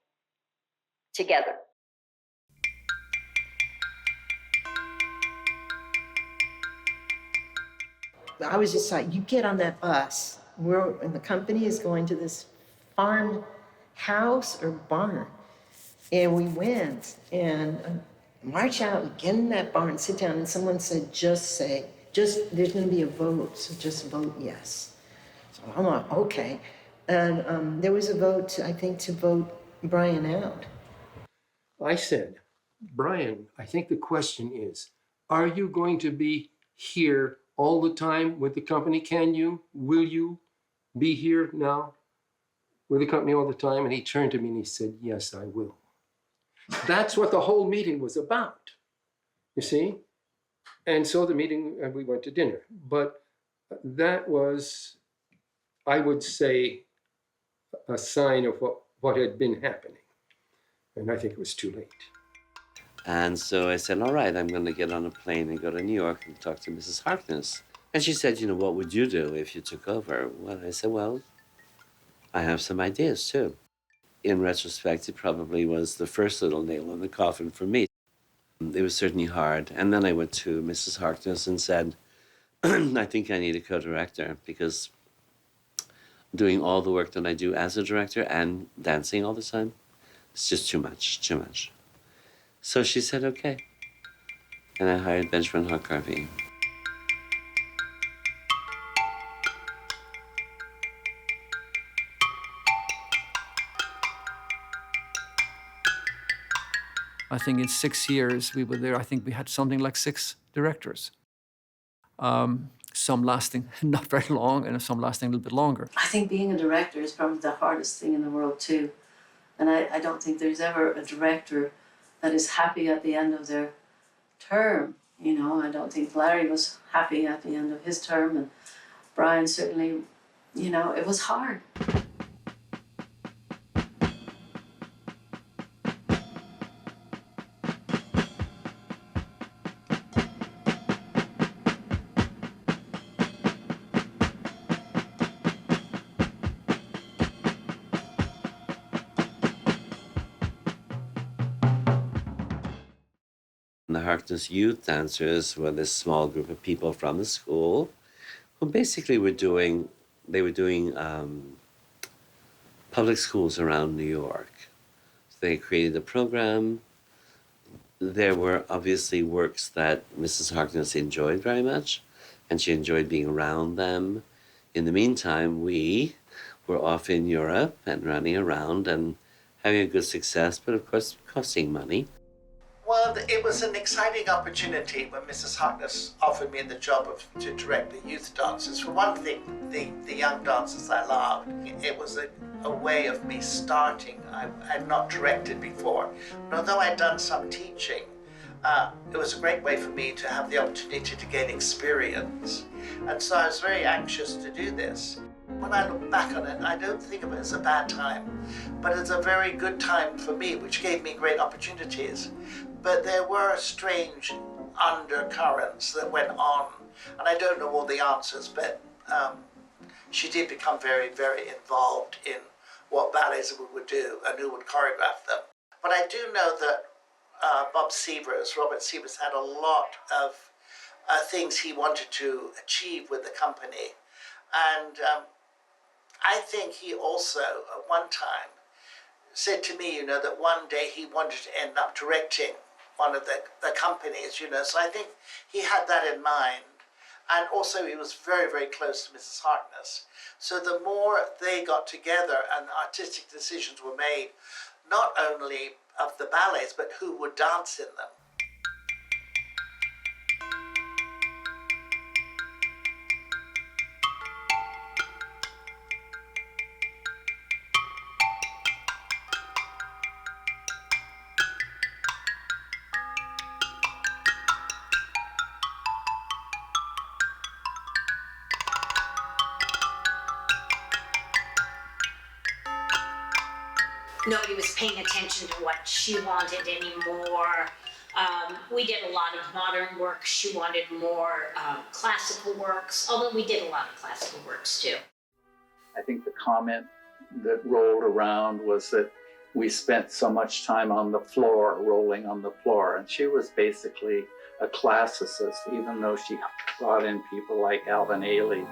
together. I was just like, you get on that bus, and the company is going to this farmhouse or barn. And we went and march out and get in that barn, sit down, and someone said, there's going to be a vote, so just vote yes. So I'm like, okay. And there was a vote, I think, to vote Brian out. I said, Brian, I think the question is, are you going to be here all the time with the company? Will you be here now with the company all the time? And he turned to me and he said, yes, I will. That's what the whole meeting was about, you see? And so the meeting, we went to dinner. But that was, I would say, a sign of what had been happening. And I think it was too late. And so I said, all right, I'm going to get on a plane and go to New York and talk to Mrs. Harkness. And she said, you know, what would you do if you took over? Well, I said, well, I have some ideas too. In retrospect, it probably was the first little nail in the coffin for me. It was certainly hard. And then I went to Mrs. Harkness and said, I think I need a co-director because doing all the work that I do as a director and dancing all the time, it's just too much. So she said, okay. And I hired Benjamin Harkness. I think in 6 years we were there, I think we had something like 6 directors. Some lasting not very long and some lasting a little bit longer. I think being a director is probably the hardest thing in the world too. And I don't think there's ever a director that is happy at the end of their term. You know, I don't think Larry was happy at the end of his term, and Brian certainly, you know, it was hard. The Harkness youth dancers were this small group of people from the school who basically were doing public schools around New York. They created a program. There were obviously works that Mrs. Harkness enjoyed very much, and she enjoyed being around them. In the meantime, we were off in Europe and running around and having a good success, but of course costing money. Well, it was an exciting opportunity when Mrs. Harkness offered me the job to direct the youth dancers. For one thing, the young dancers I loved. It was a way of me starting. I had not directed before. And although I'd done some teaching, it was a great way for me to have the opportunity to gain experience. And so I was very anxious to do this. When I look back on it, I don't think of it as a bad time, but it's a very good time for me, which gave me great opportunities. But there were strange undercurrents that went on, and I don't know all the answers, but she did become very, very involved in what ballets we would do and who would choreograph them. But I do know that Robert Sievers had a lot of things he wanted to achieve with the company. And I think he also, at one time, said to me, you know, that one day he wanted to end up directing one of the companies, you know. So I think he had that in mind. And also he was very, very close to Mrs. Harkness. So the more they got together and artistic decisions were made, not only of the ballets, but who would dance in them. Nobody was paying attention to what she wanted anymore. We did a lot of modern work. She wanted more classical works, although we did a lot of classical works too. I think the comment that rolled around was that we spent so much time on the floor, rolling on the floor. And she was basically a classicist, even though she brought in people like Alvin Ailey,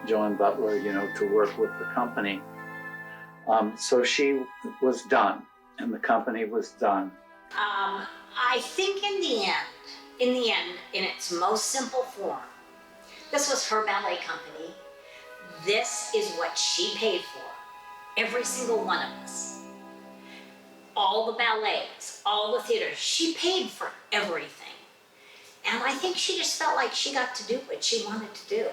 Joan Butler, you know, to work with the company. So she was done, and the company was done. I think in the end, in its most simple form, this was her ballet company. This is what she paid for, every single one of us. All the ballets, all the theaters, she paid for everything. And I think she just felt like she got to do what she wanted to do.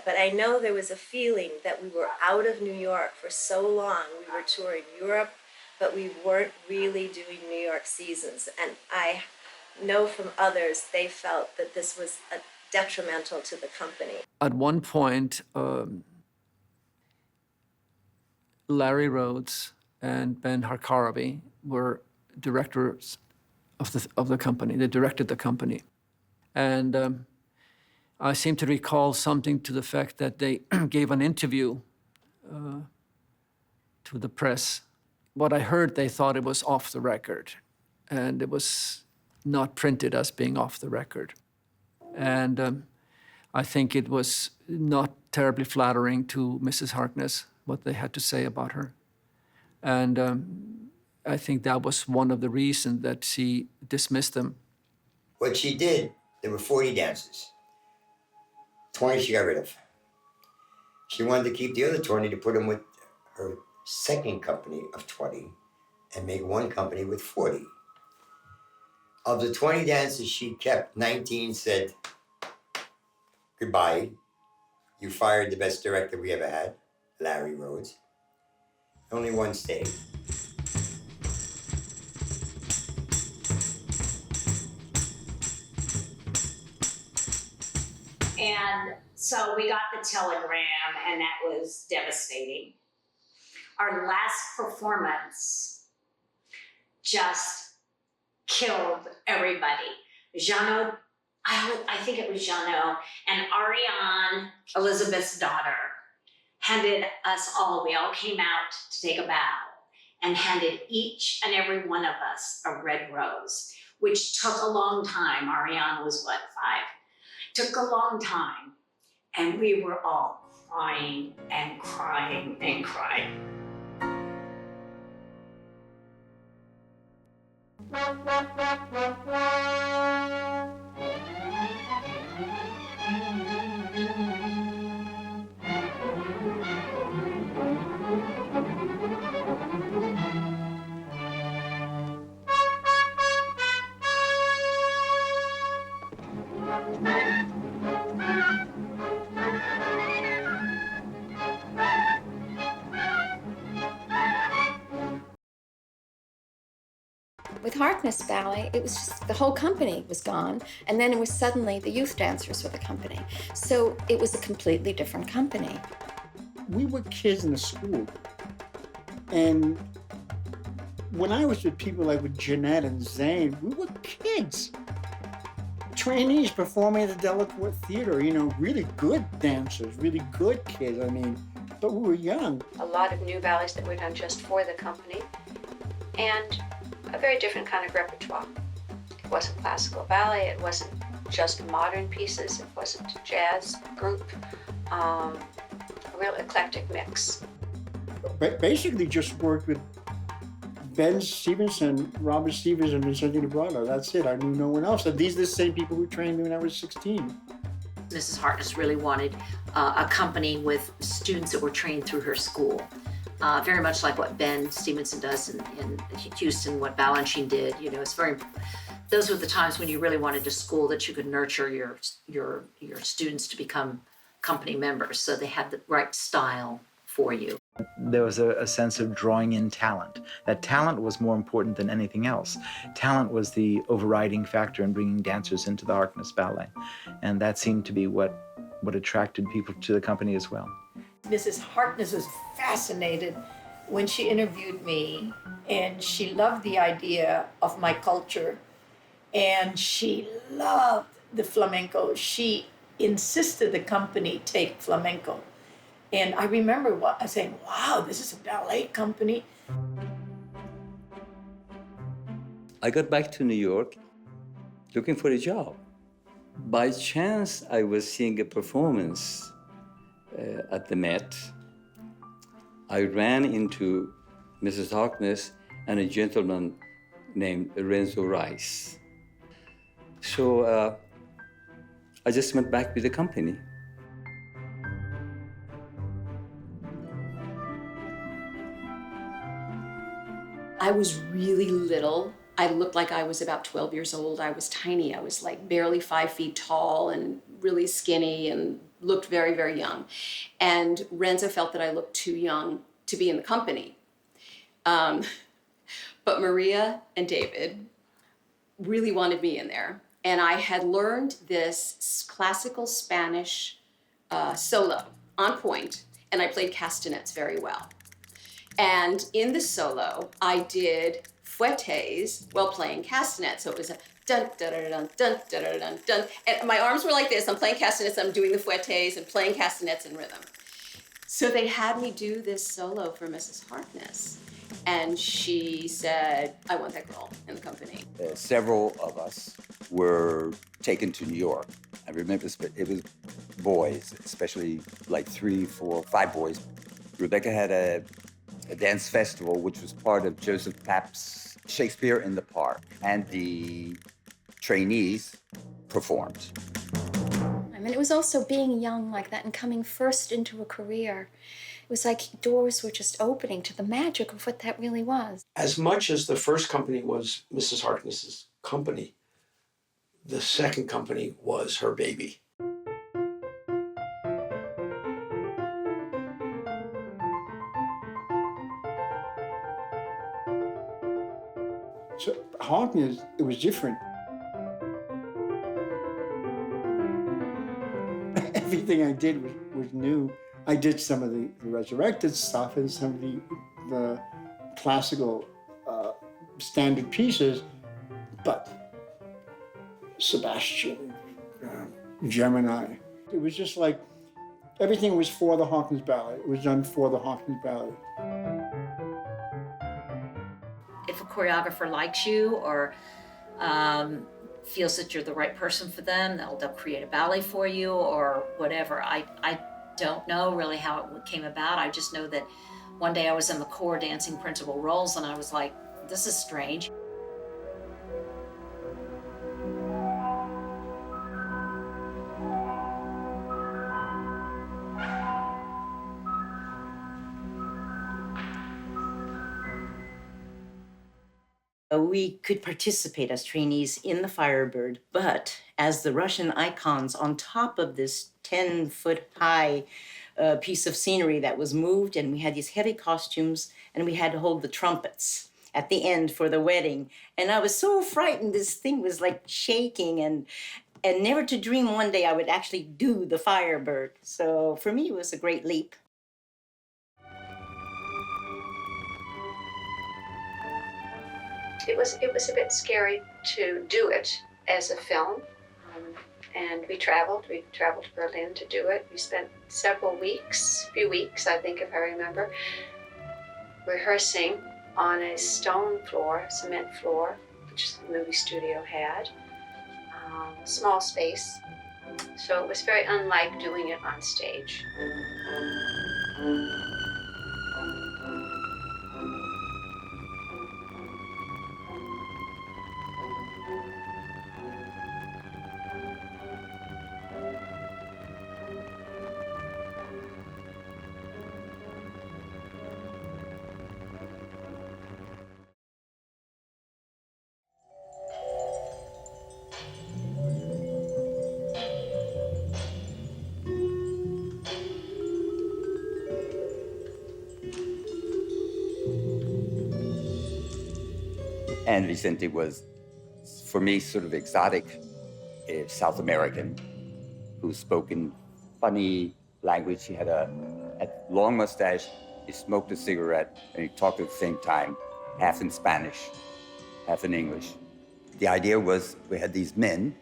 But I know there was a feeling that we were out of New York for so long. We were touring Europe, but we weren't really doing New York seasons. And I know from others, they felt that this was detrimental to the company. At one point, Larry Rhodes and Ben Harkarabi were directors of the company. They directed the company. And I seem to recall something to the fact that they gave an interview to the press. What I heard, they thought it was off the record, and it was not printed as being off the record. And I think it was not terribly flattering to Mrs. Harkness, what they had to say about her. And I think that was one of the reasons that she dismissed them. What she did, there were 40 dancers. 20 she got rid of. She wanted to keep the other 20 to put them with her second company of 20 and make one company with 40. Of the 20 dancers she kept, 19 said, goodbye. You fired the best director we ever had, Larry Rhodes. Only one stayed. And so we got the telegram, and that was devastating. Our last performance just killed everybody. Jeannot, I think it was Jeannot, and Ariane, Elizabeth's daughter, handed us all, we all came out to take a bow, and handed each and every one of us a red rose, which took a long time. Ariane was, what, 5? Took a long time, and we were all crying and crying and crying. With Harkness Ballet, it was just the whole company was gone, and then it was suddenly the youth dancers were the company. So it was a completely different company. We were kids in the school, and when I was with people like with Jeanette and Zane, we were kids. Trainees performing at the Delacorte Theater, you know, really good dancers, really good kids, I mean, but we were young. A lot of new ballets that were done just for the company, and a very different kind of repertoire. It wasn't classical ballet, it wasn't just modern pieces, it wasn't jazz group, a real eclectic mix. Basically just worked with Ben Stevenson, Robert Stevens, and Vincente Librado. That's it. I knew no one else. And these are the same people who trained me when I was 16. Mrs. Harkness really wanted a company with students that were trained through her school. Very much like what Ben Stevenson does in Houston, what Balanchine did. You know, it's very. Those were the times when you really wanted a school that you could nurture your students to become company members, so they had the right style for you. There was a sense of drawing in talent. That talent was more important than anything else. Talent was the overriding factor in bringing dancers into the Harkness Ballet, and that seemed to be what attracted people to the company as well. Mrs. Harkness was fascinated when she interviewed me, and she loved the idea of my culture, and she loved the flamenco. She insisted the company take flamenco. And I remember saying, wow, this is a ballet company. I got back to New York looking for a job. By chance, I was seeing a performance at the Met. I ran into Mrs. Harkness and a gentleman named Renzo Rice. So I just went back with the company. I was really little I looked like I was about 12 years old. I was tiny. I was like barely 5 feet tall and really skinny and looked very, very young. And Renzo felt that I looked too young to be in the company. But Maria and David really wanted me in there. And I had learned this classical Spanish solo on point, and I played castanets very well. And in the solo, I did fouettes while playing castanets. So it was a dun, dun, dun, dun, dun, dun, dun, dun, dun. And my arms were like this. I'm playing castanets, I'm doing the fouettes and playing castanets in rhythm. So they had me do this solo for Mrs. Harkness. And she said, I want that girl in the company. Several of us were taken to New York. I remember it was boys, especially like 3, 4, 5 boys. Rebecca had a dance festival, which was part of Joseph Papp's Shakespeare in the Park, and the trainees performed. I mean, it was also being young like that and coming first into a career. It was like doors were just opening to the magic of what that really was. As much as the first company was Mrs. Harkness's company, the second company was her baby. So Harkness, it was different. Everything I did was new. I did some of the resurrected stuff and some of the classical standard pieces, but Sebastian, Gemini, it was just like everything was for the Harkness Ballet. It was done for the Harkness Ballet. If a choreographer likes you or feels that you're the right person for them, they'll create a ballet for you or whatever. I don't know really how it came about. I just know that one day I was in the corps dancing principal roles and I was like, this is strange. We could participate as trainees in the Firebird, but as the Russian icons on top of this 10-foot-high piece of scenery that was moved, and we had these heavy costumes, and we had to hold the trumpets at the end for the wedding. And I was so frightened. This thing was like shaking, and never to dream one day I would actually do the Firebird. So for me, it was a great leap. It was a bit scary to do it as a film, and we traveled to Berlin to do it. We spent several weeks, few weeks I think if I remember, rehearsing on a stone floor, cement floor, which the movie studio had, a small space. So it was very unlike doing it on stage. And Vicente was, for me, sort of exotic South American who spoke in funny language. He had a long mustache, he smoked a cigarette, and he talked at the same time, half in Spanish, half in English. The idea was we had these men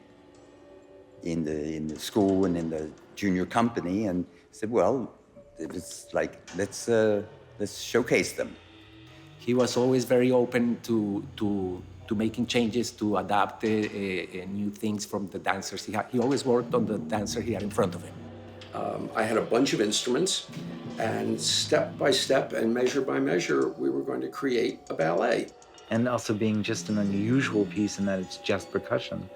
in the school and in the junior company, and said, well, it was like, let's showcase them. He was always very open to making changes, to adapt new things from the dancers. He always worked on the dancer he had in front of him. I had a bunch of instruments, and step by step and measure by measure, we were going to create a ballet. And also being just an unusual piece in that it's just percussion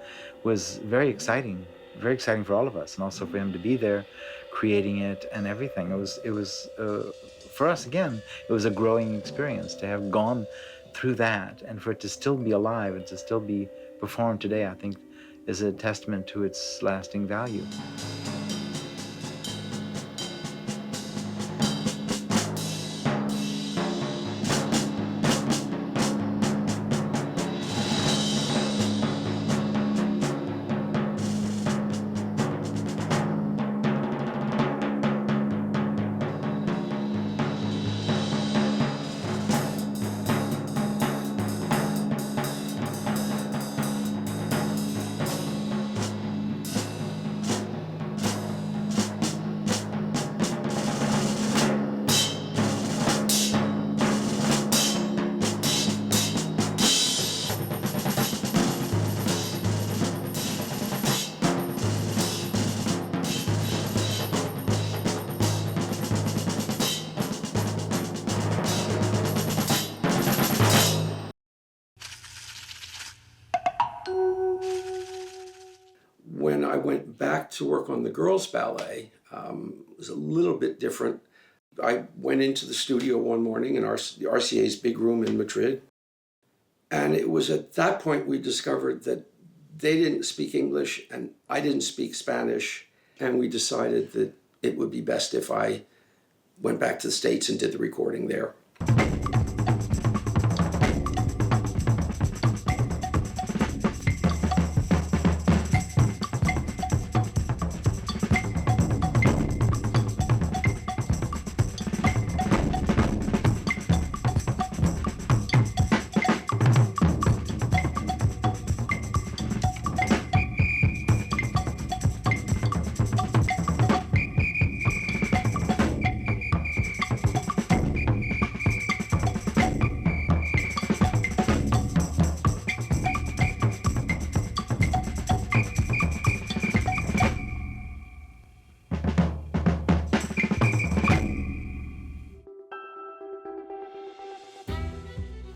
was very exciting for all of us, and also for him to be there, creating it and everything. It was for us, again, it was a growing experience to have gone through that, and for it to still be alive and to still be performed today, I think is a testament to its lasting value. When I went back to work on the girls' ballet, it was a little bit different. I went into the studio one morning in the RCA's big room in Madrid, and it was at that point we discovered that they didn't speak English and I didn't speak Spanish, and we decided that it would be best if I went back to the States and did the recording there.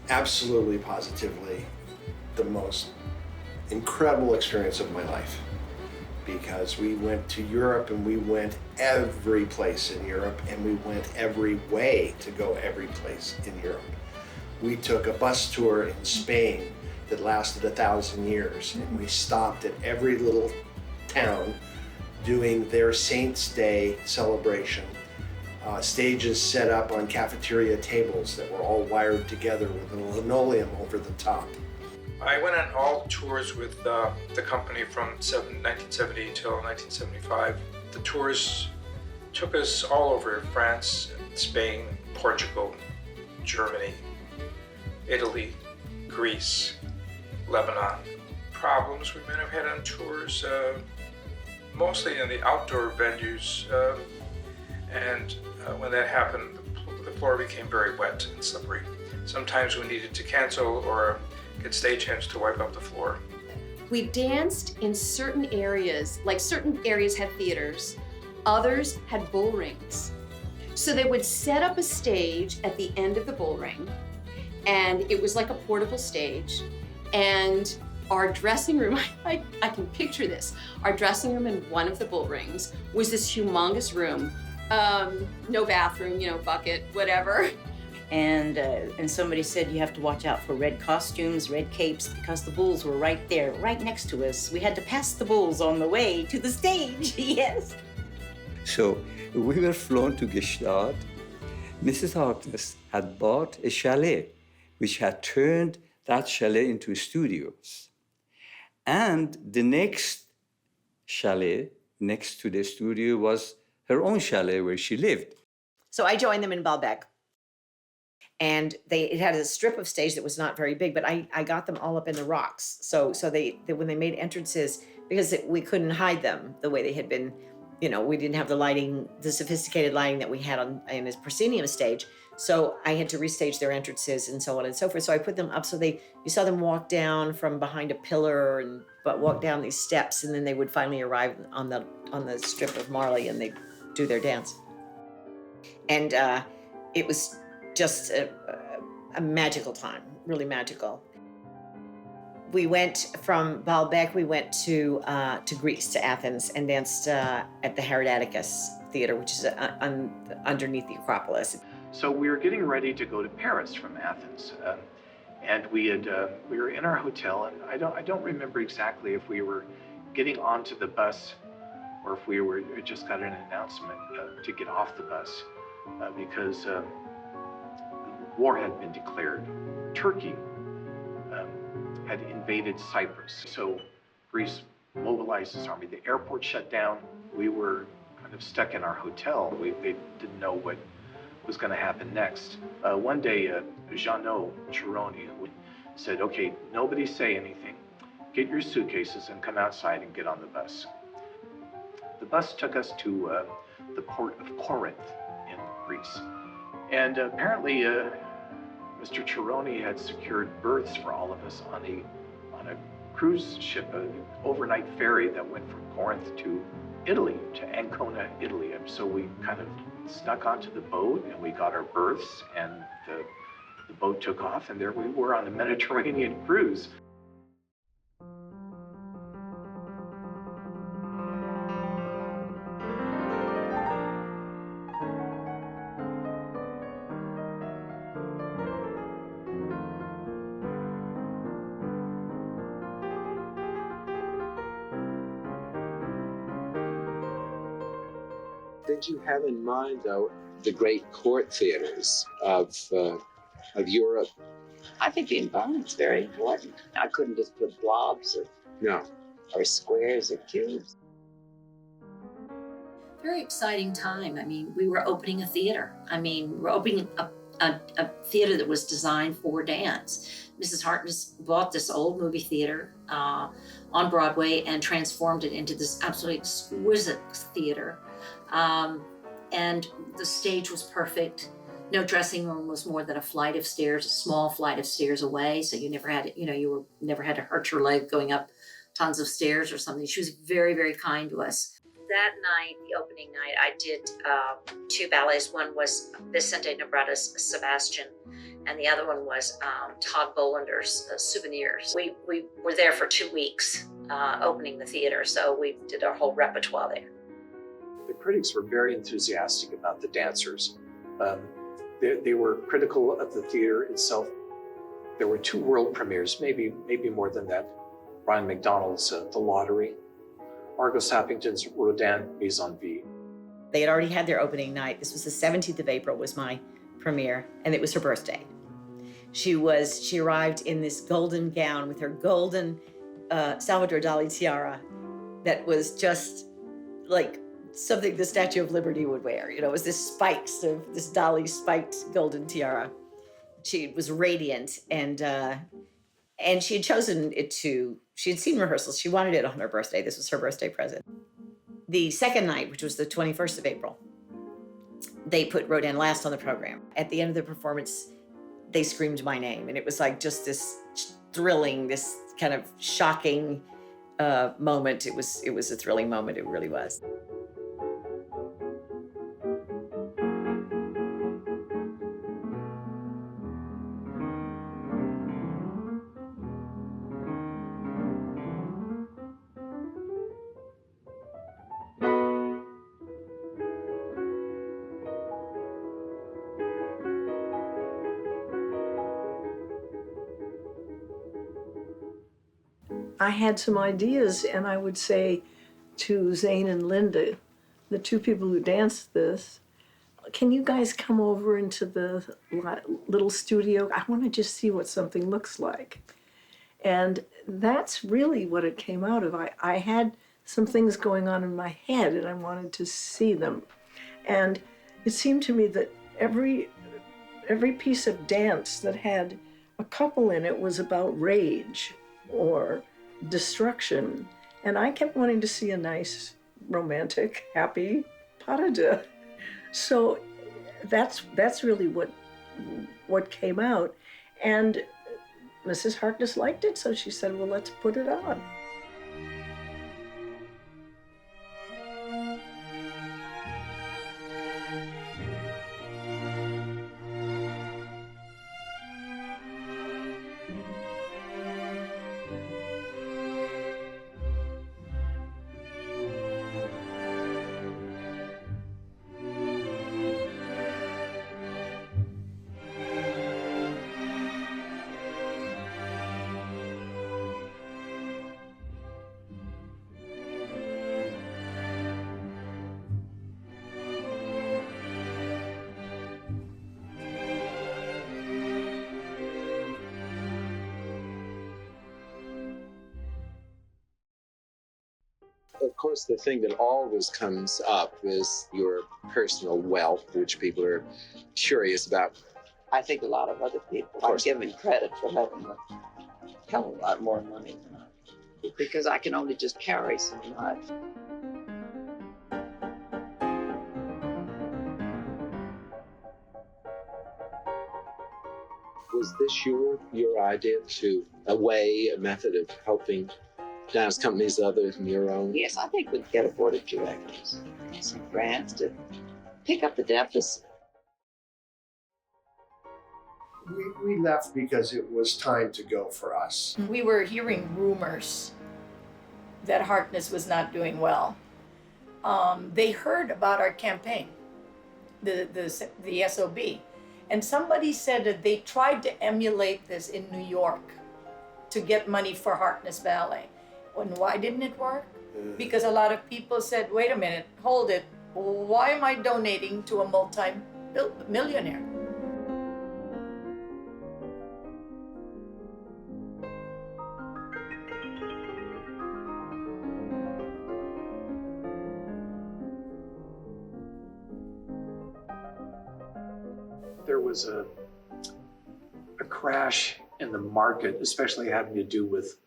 Absolutely, positively, the most incredible experience of my life, because we went to Europe and we went every place in Europe and we went every way to go every place in Europe. We took a bus tour in Spain that lasted 1,000 years, and we stopped at every little town doing their Saints' Day celebration. Stages set up on cafeteria tables that were all wired together with a linoleum over the top. I went on all tours with the company from 1970 till 1975. The tours took us all over France, Spain, Portugal, Germany, Italy, Greece, Lebanon. Problems we might have had on tours, mostly in the outdoor venues, and when that happened, the floor became very wet and slippery. Sometimes we needed to cancel or get stagehands to wipe up the floor. We danced in certain areas, like certain areas had theaters, others had bull rings. So they would set up a stage at the end of the bull ring, and it was like a portable stage, and our dressing room, I can picture this, our dressing room in one of the bull rings was this humongous room. No bathroom, bucket, whatever. And somebody said you have to watch out for red costumes, red capes, because the bulls were right there, right next to us. We had to pass the bulls on the way to the stage, yes. So we were flown to Gestalt. Mrs. Harkness had bought a chalet, which had turned that chalet into studios. And the next chalet next to the studio was her own chalet where she lived. So I joined them in Baalbek. And it had a strip of stage that was not very big, but I got them all up in the rocks. So they when they made entrances, because we couldn't hide them the way they had been, we didn't have the lighting, the sophisticated lighting that we had in this proscenium stage. So I had to restage their entrances and so on and so forth. So I put them up so you saw them walk down from behind a pillar but walk down these steps, and then they would finally arrive on the strip of Marley and they'd do their dance. And it was just a magical time, really magical. We went from Baalbek, we went to Greece, to Athens, and danced at the Herodaticus Theater, which is underneath the Acropolis. So we were getting ready to go to Paris from Athens. And we were in our hotel, and I don't remember exactly if we were getting onto the bus or if we just got an announcement to get off the bus because war had been declared. Turkey had invaded Cyprus, so Greece mobilized its army. The airport shut down. We were kind of stuck in our hotel. They didn't know what was going to happen next. One day, Jeannot Chironi said, "Okay, nobody say anything. Get your suitcases and come outside and get on the bus." The bus took us to the port of Corinth in Greece. And apparently, Mr. Chironi had secured berths for all of us on a cruise ship, an overnight ferry that went from Corinth to Italy, to Ancona, Italy. And so we kind of snuck onto the boat and we got our berths, and the boat took off, and there we were on a Mediterranean cruise. Did you have in mind, though, the great court theaters of Europe? I think the environment's very important. I couldn't just put blobs or squares or cubes. Very exciting time. I mean, we were opening a theater. I mean, we're opening a theater that was designed for dance. Mrs. Harkness bought this old movie theater on Broadway and transformed it into this absolutely exquisite theater. And the stage was perfect. No dressing room was more than a flight of stairs, a small flight of stairs away. So you never had, never had to hurt your leg going up tons of stairs or something. She was very, very kind to us. That night, the opening night, I did 2 ballets. One was Vicente Nebrada's Sebastian, and the other one was Todd Bolander's Souvenirs. We were there for 2 weeks opening the theater, so we did our whole repertoire there. The critics were very enthusiastic about the dancers. They were critical of the theater itself. There were 2 world premieres, maybe more than that. Brian McDonald's The Lottery, Margot Sappington's Rodin Mise en Vie. They had already had their opening night. This was the 17th of April was my premiere, and it was her birthday. She arrived in this golden gown with her golden Salvador Dalí tiara that was just like something the Statue of Liberty would wear. It was this Dalí spiked golden tiara. She was radiant, and she had chosen it she had seen rehearsals. She wanted it on her birthday. This was her birthday present. The second night, which was the 21st of April, they put Rodin last on the program. At the end of the performance, they screamed my name, and it was like just this thrilling, this kind of shocking moment. It was a thrilling moment. It really was. I had some ideas, and I would say to Zane and Linda, the 2 people who danced this, can you guys come over into the little studio? I want to just see what something looks like. And that's really what it came out of. I had some things going on in my head, and I wanted to see them. And it seemed to me that every piece of dance that had a couple in it was about rage or destruction, and I kept wanting to see a nice, romantic, happy pas de deux. So that's really what came out, and Mrs. Harkness liked it, so she said, "Well, let's put it on." Of course, the thing that always comes up is your personal wealth, which people are curious about. I think a lot of other people are given credit for having a hell of a lot more money than I do, because I can only just carry so much. Was this your idea to a method of helping dance companies other than your own? Yes, I think we'd get a board of directors and some grants to pick up the deficit. We left because it was time to go for us. We were hearing rumors that Harkness was not doing well. They heard about our campaign, the SOB, and somebody said that they tried to emulate this in New York to get money for Harkness Ballet. And why didn't it work? Because a lot of people said, wait a minute, hold it. Why am I donating to a multi-millionaire? There was a crash in the market, especially having to do with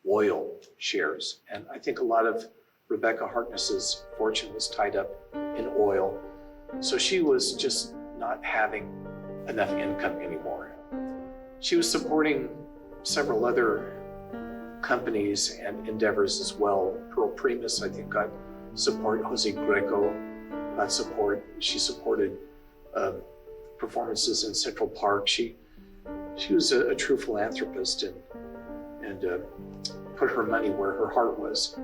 oil shares. And I think a lot of Rebecca Harkness's fortune was tied up in oil. So she was just not having enough income anymore. She was supporting several other companies and endeavors as well. Pearl Primus, I think, got support. Jose Greco got support. She supported performances in Central Park. She was a true philanthropist and put her money where her heart was.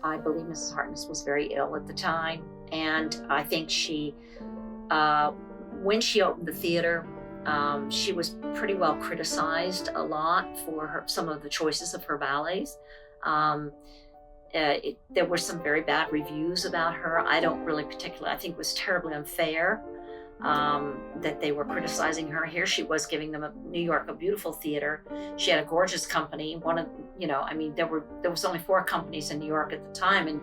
I believe Mrs. Harkness was very ill at the time, and I think she, when she opened the theater, she was pretty well criticized a lot for some of the choices of her ballets. There were some very bad reviews about her. I don't really particularly, I think it was terribly unfair that they were criticizing her. Here she was giving them New York, a beautiful theater. She had a gorgeous company. There was only 4 companies in New York at the time. And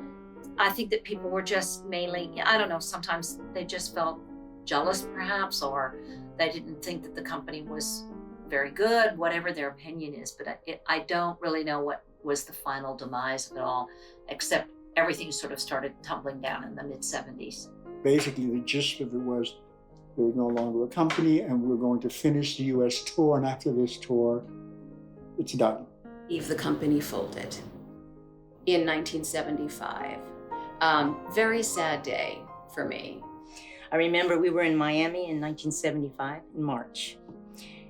I think that people were just mainly, I don't know, sometimes they just felt jealous perhaps, or they didn't think that the company was very good, whatever their opinion is. But I don't really know what was the final demise of it all, except everything sort of started tumbling down in the mid-70s. Basically, the gist of it was there was no longer a company, and we were going to finish the US tour, and after this tour, it's done. The company folded in 1975. Very sad day for me. I remember we were in Miami in 1975, in March.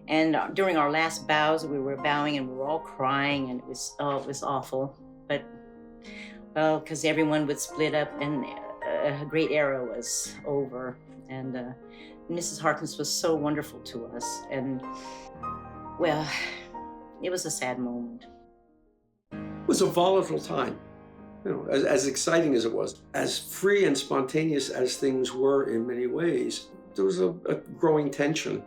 And during our last bows, we were bowing and we were all crying, and it was awful. But, well, because everyone would split up and a great era was over. And Mrs. Harkness was so wonderful to us. And, well, it was a sad moment. It was a volatile time. You know, as exciting as it was, as free and spontaneous as things were in many ways, there was a growing tension.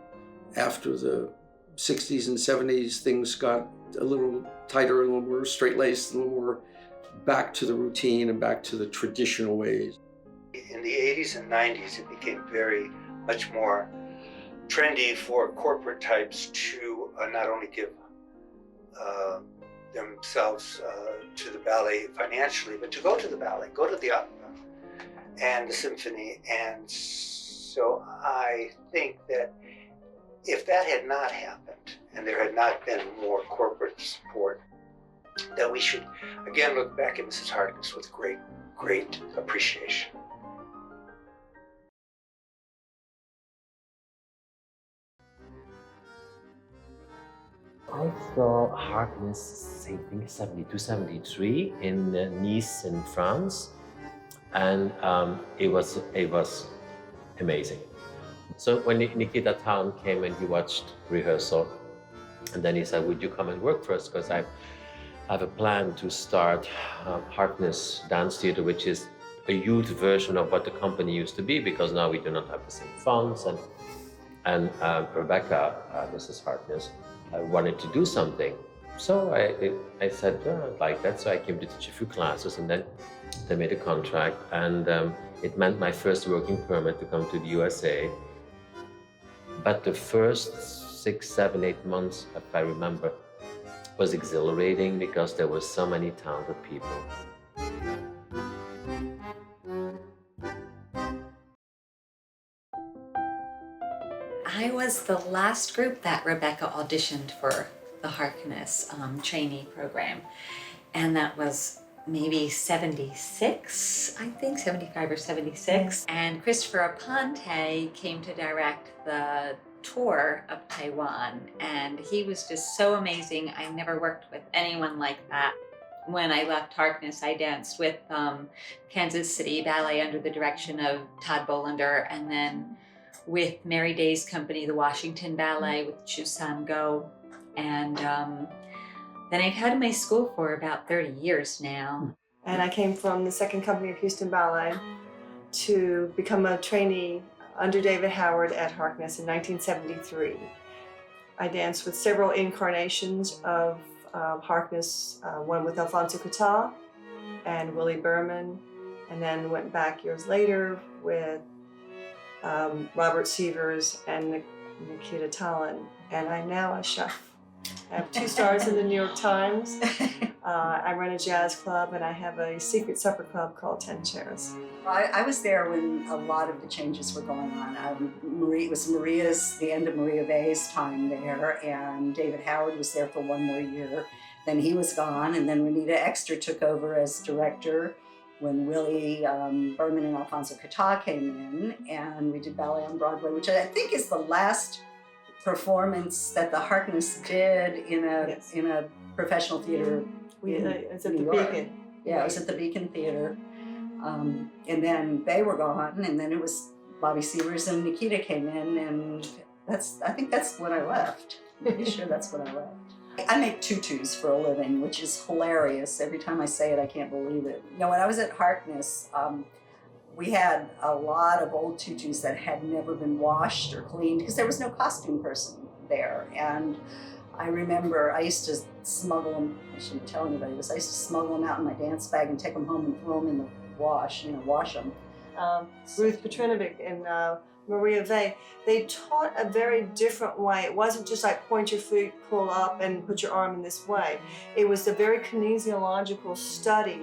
After the 60s and 70s, things got a little tighter, a little more straight-laced, a little more back to the routine and back to the traditional ways. In the 80s and 90s, it became very much more trendy for corporate types to not only give themselves to the ballet financially, but to go to the ballet, go to the opera and the symphony. And so I think that if that had not happened and there had not been more corporate support, that we should again look back at Mrs. Harkness with great, great appreciation. I saw Harkness, I think 72, 73 in Nice in France, and it was amazing. So when Nikita Town came and he watched rehearsal, and then he said, "Would you come and work for us? Because I have a plan to start Harkness Dance Theater, which is a youth version of what the company used to be, because now we do not have the same funds." And Rebecca, Mrs. Harkness, wanted to do something. So I said, oh, I'd like that. So I came to teach a few classes, and then they made a contract, and it meant my first working permit to come to the USA. But the first 6, 7, 8 months, if I remember, was exhilarating because there were so many talented people. I was the last group that Rebecca auditioned for the Harkness trainee program. And that was maybe 76, I think, 75 or 76. And Christopher Aponte came to direct the tour of Taiwan. And he was just so amazing. I never worked with anyone like that. When I left Harkness, I danced with Kansas City Ballet under the direction of Todd Bolander, and then with Mary Day's company, the Washington Ballet with Chusan Go. And then I've had my school for about 30 years now. And I came from the second company of Houston Ballet to become a trainee under David Howard at Harkness in 1973. I danced with several incarnations of Harkness, one with Alfonso Catá and Willie Berman, and then went back years later with Robert Sievers and Nikita Tallon, and I'm now a chef. I have 2 stars in the New York Times. I run a jazz club, and I have a secret supper club called 10 Chairs. I was there when a lot of the changes were going on. It was the end of Maria Vey's time there, and David Howard was there for 1 more year. Then he was gone, and then Renita Exter took over as director when Willie Berman and Alfonso Catá came in, and we did ballet on Broadway, which I think is the last performance that the Harkness did in a professional theater. It's at the Beacon. Yeah, it was at the Beacon Theater. And then they were gone, and then it was Bobby Sievers and Nikita came in, and I think that's when I left. I'm pretty sure that's when I left. I make tutus for a living, which is hilarious. Every time I say it, I can't believe it. You know, when I was at Harkness, we had a lot of old tutus that had never been washed or cleaned because there was no costume person there. And I remember I used to smuggle them, I shouldn't tell anybody this, I used to smuggle them out in my dance bag and take them home and throw them in the wash, wash them. Ruth Petrinovic and Maria Vey, they taught a very different way. It wasn't just like point your feet, pull up, and put your arm in this way. It was a very kinesiological study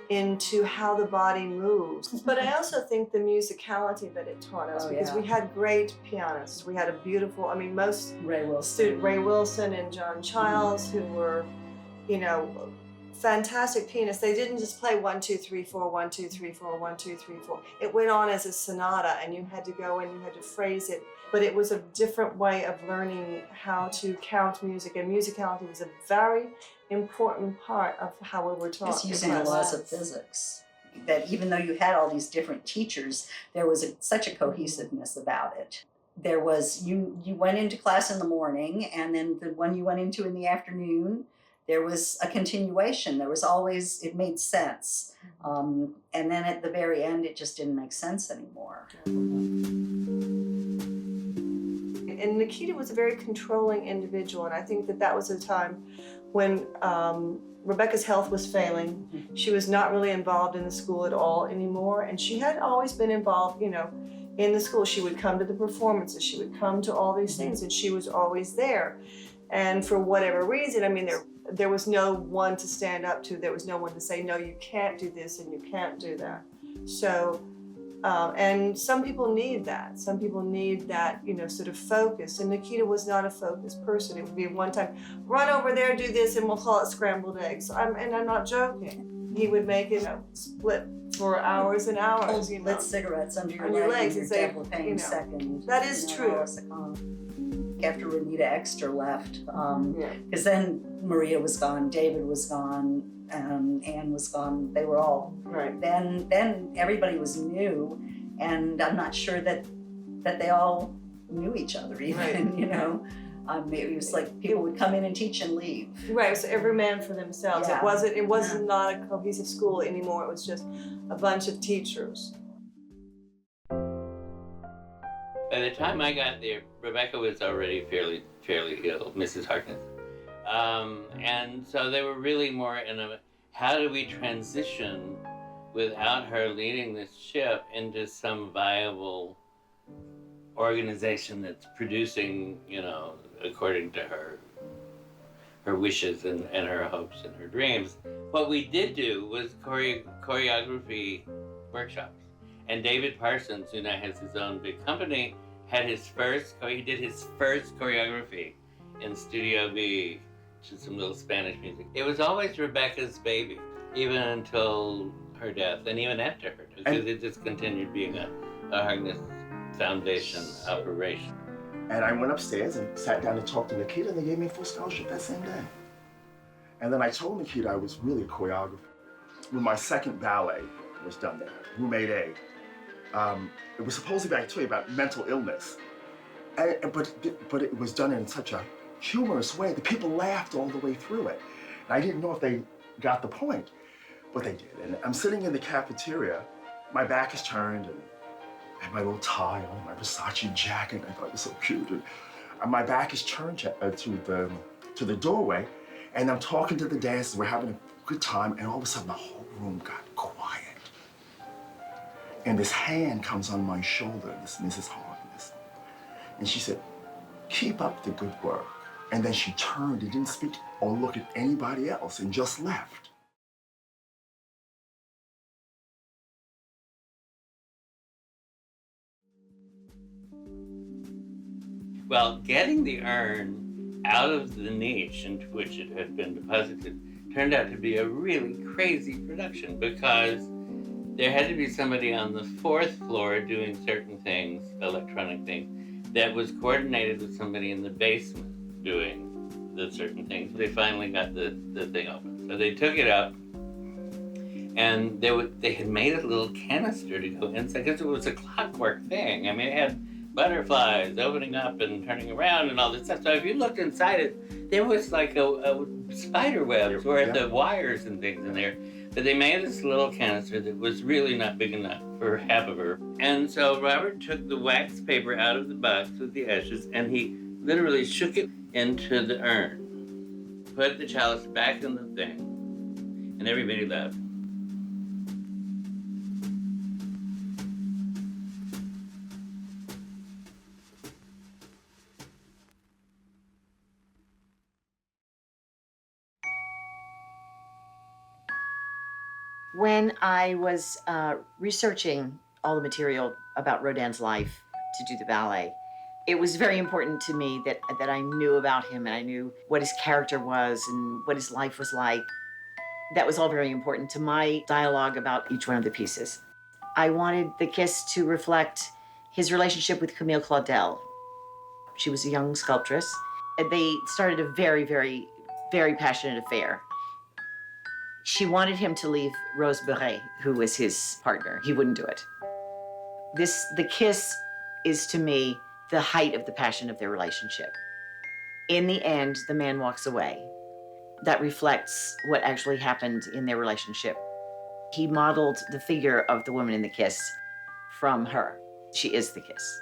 into how the body moves. But I also think the musicality that it taught us, because we had great pianists. We had a beautiful, most Ray Wilson and John Childs, who were, fantastic pianists. They didn't just play 1, 2, 3, 4, 1, 2, 3, 4, 1, 2, 3, 4. It went on as a sonata, and you had to go and you had to phrase it. But it was a different way of learning how to count music, and musicality was a very important part of how we were taught. It's using the laws of physics. That even though you had all these different teachers, there was such a cohesiveness about it. There was, you went into class in the morning, and then the one you went into in the afternoon, there was a continuation. There was always, it made sense. And then at the very end, it just didn't make sense anymore. And Nikita was a very controlling individual, and I think that was a time when Rebecca's health was failing. She was not really involved in the school at all anymore, and she had always been involved, in the school. She would come to the performances, she would come to all these things, and she was always there. And for whatever reason, there was no one to stand up to. There was no one to say, no, you can't do this and you can't do that. So, and some people need that. Some people need that, sort of focus. And Nikita was not a focused person. It would be one time, run over there, do this, and we'll call it scrambled eggs. And I'm not joking. He would make it split for hours and hours. Lit cigarettes under your legs and say, second. That is true. After Renita Exter left, because then Maria was gone, David was gone, Anne was gone. They were all right. Then everybody was new, and I'm not sure that they all knew each other even. Right. It was like people would come in and teach and leave. Right. So every man for themselves. Yeah. It wasn't not a cohesive school anymore. It was just a bunch of teachers. By the time I got there, Rebecca was already fairly ill, Mrs. Harkness. And so they were really more in a, how do we transition without her leading this ship into some viable organization that's producing, you know, according to her wishes and her hopes and her dreams. What we did do was choreography workshops. And David Parsons, who now has his own big company, had he did his first choreography in Studio B to some little Spanish music. It was always Rebecca's baby, even until her death, and even after her death, because it just continued being a Harkness Foundation operation. And I went upstairs and sat down and talked to Nikita, and they gave me a full scholarship that same day. And then I told Nikita I was really a choreographer. When my second ballet was done there, Roommate A, it was supposed to be, I tell you, about mental illness. But it was done in such a humorous way. The people laughed all the way through it. And I didn't know if they got the point, but they did. And I'm sitting in the cafeteria, my back is turned, and I had my little tie on, my Versace jacket, I thought it was so cute. And my back is turned to the doorway, and I'm talking to the dancers, we're having a good time, and all of a sudden the whole room got quiet. And this hand comes on my shoulder, this Mrs. Harkness, and she said, "Keep up the good work." And then she turned and didn't speak or look at anybody else and just left. Well, getting the urn out of the niche into which it had been deposited turned out to be a really crazy production, because there had to be somebody on the 4th floor doing certain things, electronic things, that was coordinated with somebody in the basement doing the certain things. They finally got the thing open. So they took it out, and they had made a little canister to go inside, because it was a clockwork thing. I mean, it had butterflies opening up and turning around and all this stuff. So if you looked inside it, there was like a spider webs or the wires and things in there. But they made this little canister that was really not big enough for half of her. And so Robert took the wax paper out of the box with the ashes, and he literally shook it into the urn, put the chalice back in the thing, and everybody laughed. When I was researching all the material about Rodin's life to do the ballet, it was very important to me that I knew about him, and I knew what his character was and what his life was like. That was all very important to my dialogue about each one of the pieces. I wanted the kiss to reflect his relationship with Camille Claudel. She was a young sculptress. They started a very, very, very passionate affair. She wanted him to leave Rose Beret, who was his partner. He wouldn't do it. The kiss is, to me, the height of the passion of their relationship. In the end, the man walks away. That reflects what actually happened in their relationship. He modeled the figure of the woman in the kiss from her. She is the kiss.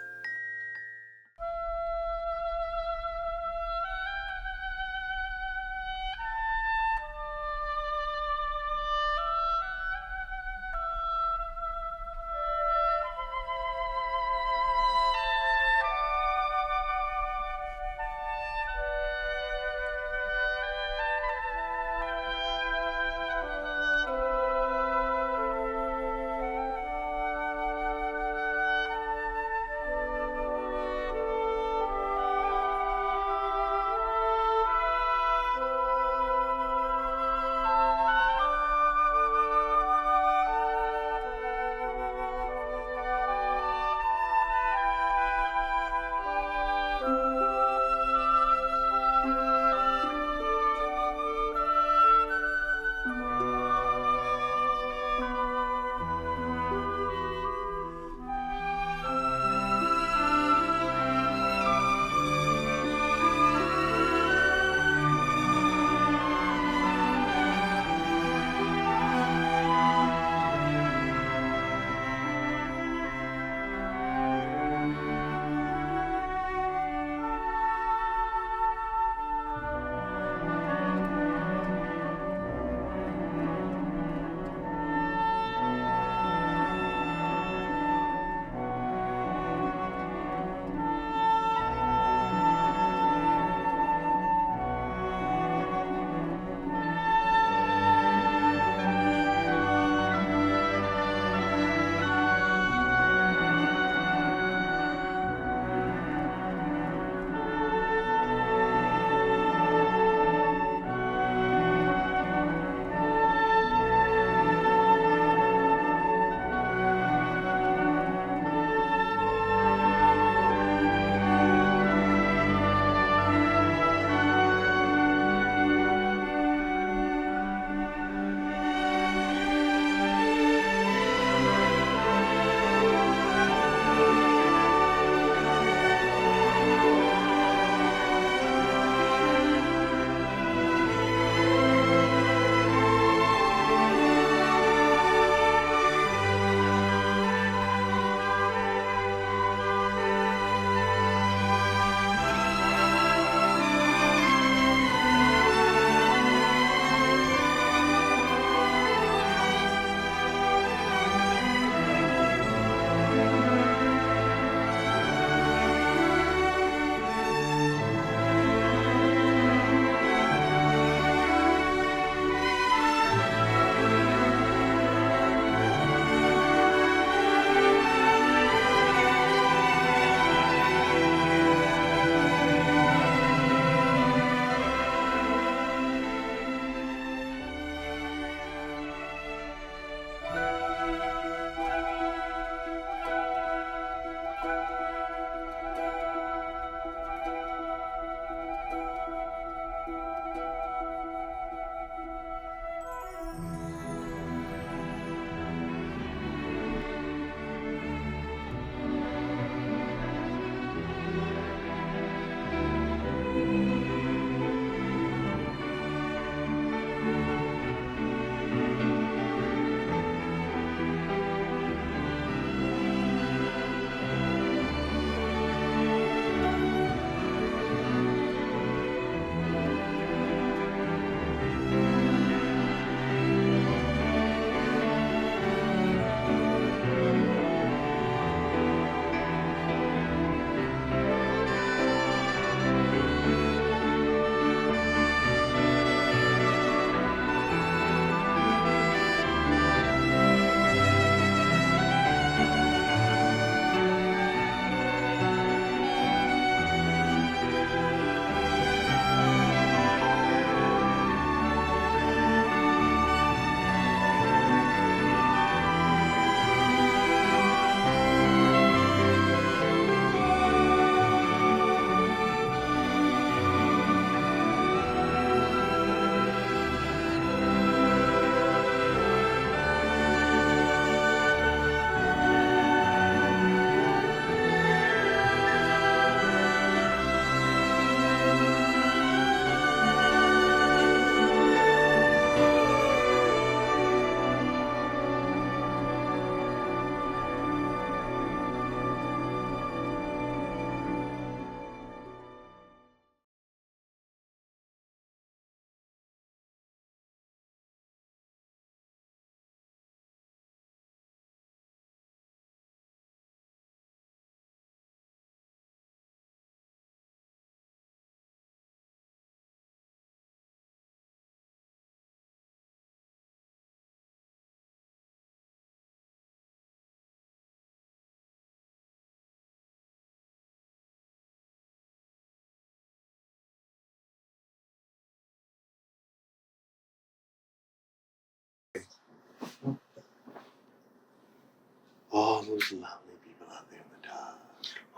those lovely people out there in the dark.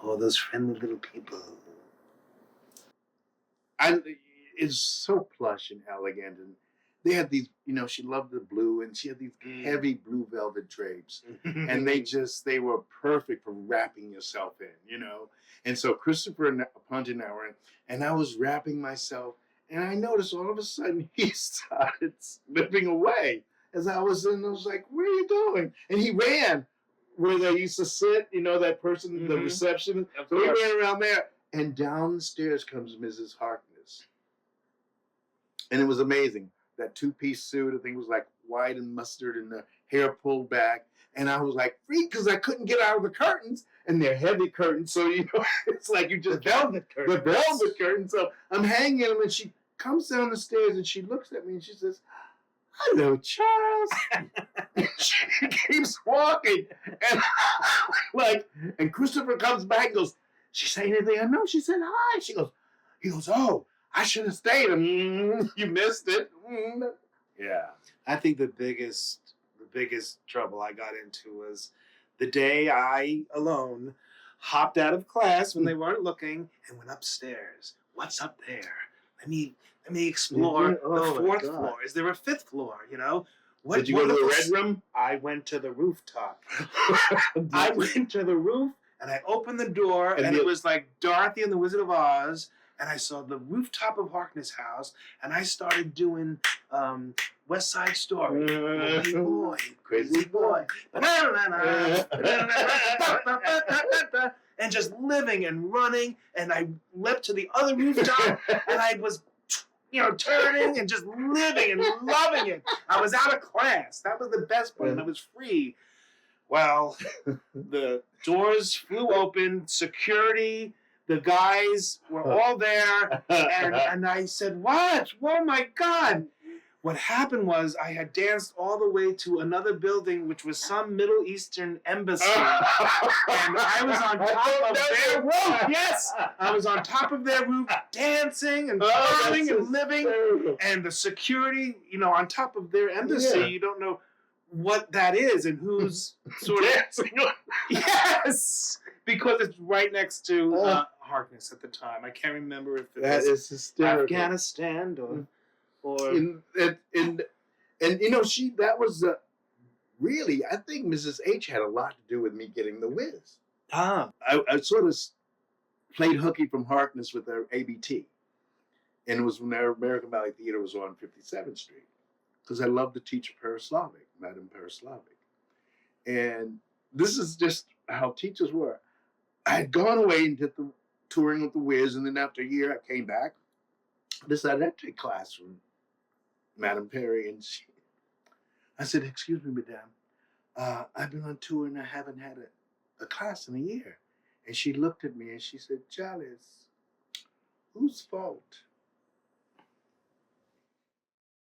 All those friendly little people. It's so plush and elegant, and they had these, she loved the blue, and she had these heavy blue velvet drapes, and they were perfect for wrapping yourself in, And so Christopher Punt and I were in, and I was wrapping myself, and I noticed all of a sudden he started slipping away as I was in. I was like, "Where are you going?" And he ran where they used to sit, that person, the receptionist. So he ran around there, and down the stairs comes Mrs. Harkness. And it was amazing. That two-piece suit, I think it was like white and mustard, and the hair pulled back. And I was like, freak, because I couldn't get out of the curtains, and they're heavy curtains. So, it's like you just... The velvet curtains. The velvet curtains. So I'm hanging them, and she comes down the stairs, and she looks at me, and she says, "Hello, Charles." And she keeps walking. And and Christopher comes back and goes, "She say anything?" I know. She said hi. He goes, "Oh, I should have stayed." You missed it. Yeah. I think the biggest trouble I got into was the day I alone hopped out of class when they weren't looking and went upstairs. What's up there? Let me explore the fourth floor. Is there a fifth floor? What, Did you go to the red room? I went to the rooftop. I went to the roof and I opened the door and it was like Dorothy and the Wizard of Oz. And I saw the rooftop of Harkness House, and I started doing West Side Story. Boy, boy, crazy boy. And just living and running, and I leapt to the other rooftop, and I was, turning and just living and loving it. I was out of class. That was the best part, and I was free. Well, the doors flew open, security... The guys were all there, and I said, "What? Oh my God!" What happened was I had danced all the way to another building, which was some Middle Eastern embassy, and I was on top of their roof. Yes, I was on top of their roof, dancing and partying and living, and the security, on top of their embassy, you don't know what that is and who's sort of dancing. Yes, because it's right next to Harkness at the time. I can't remember if it was Afghanistan or that was really, I think Mrs. H had a lot to do with me getting the whiz. I sort of played hooky from Harkness with their ABT, and it was when their American Ballet Theater was on 57th Street, because I loved the teacher Pereslovic, Madame Pereslovic, and this is just how teachers were. I had gone away and did the touring with the Wiz, and then after a year I came back. I decided I'd take class from Madame Perry, and I said, "Excuse me, Madame, I've been on tour and I haven't had a class in a year." And she looked at me and she said, "Chalice, whose fault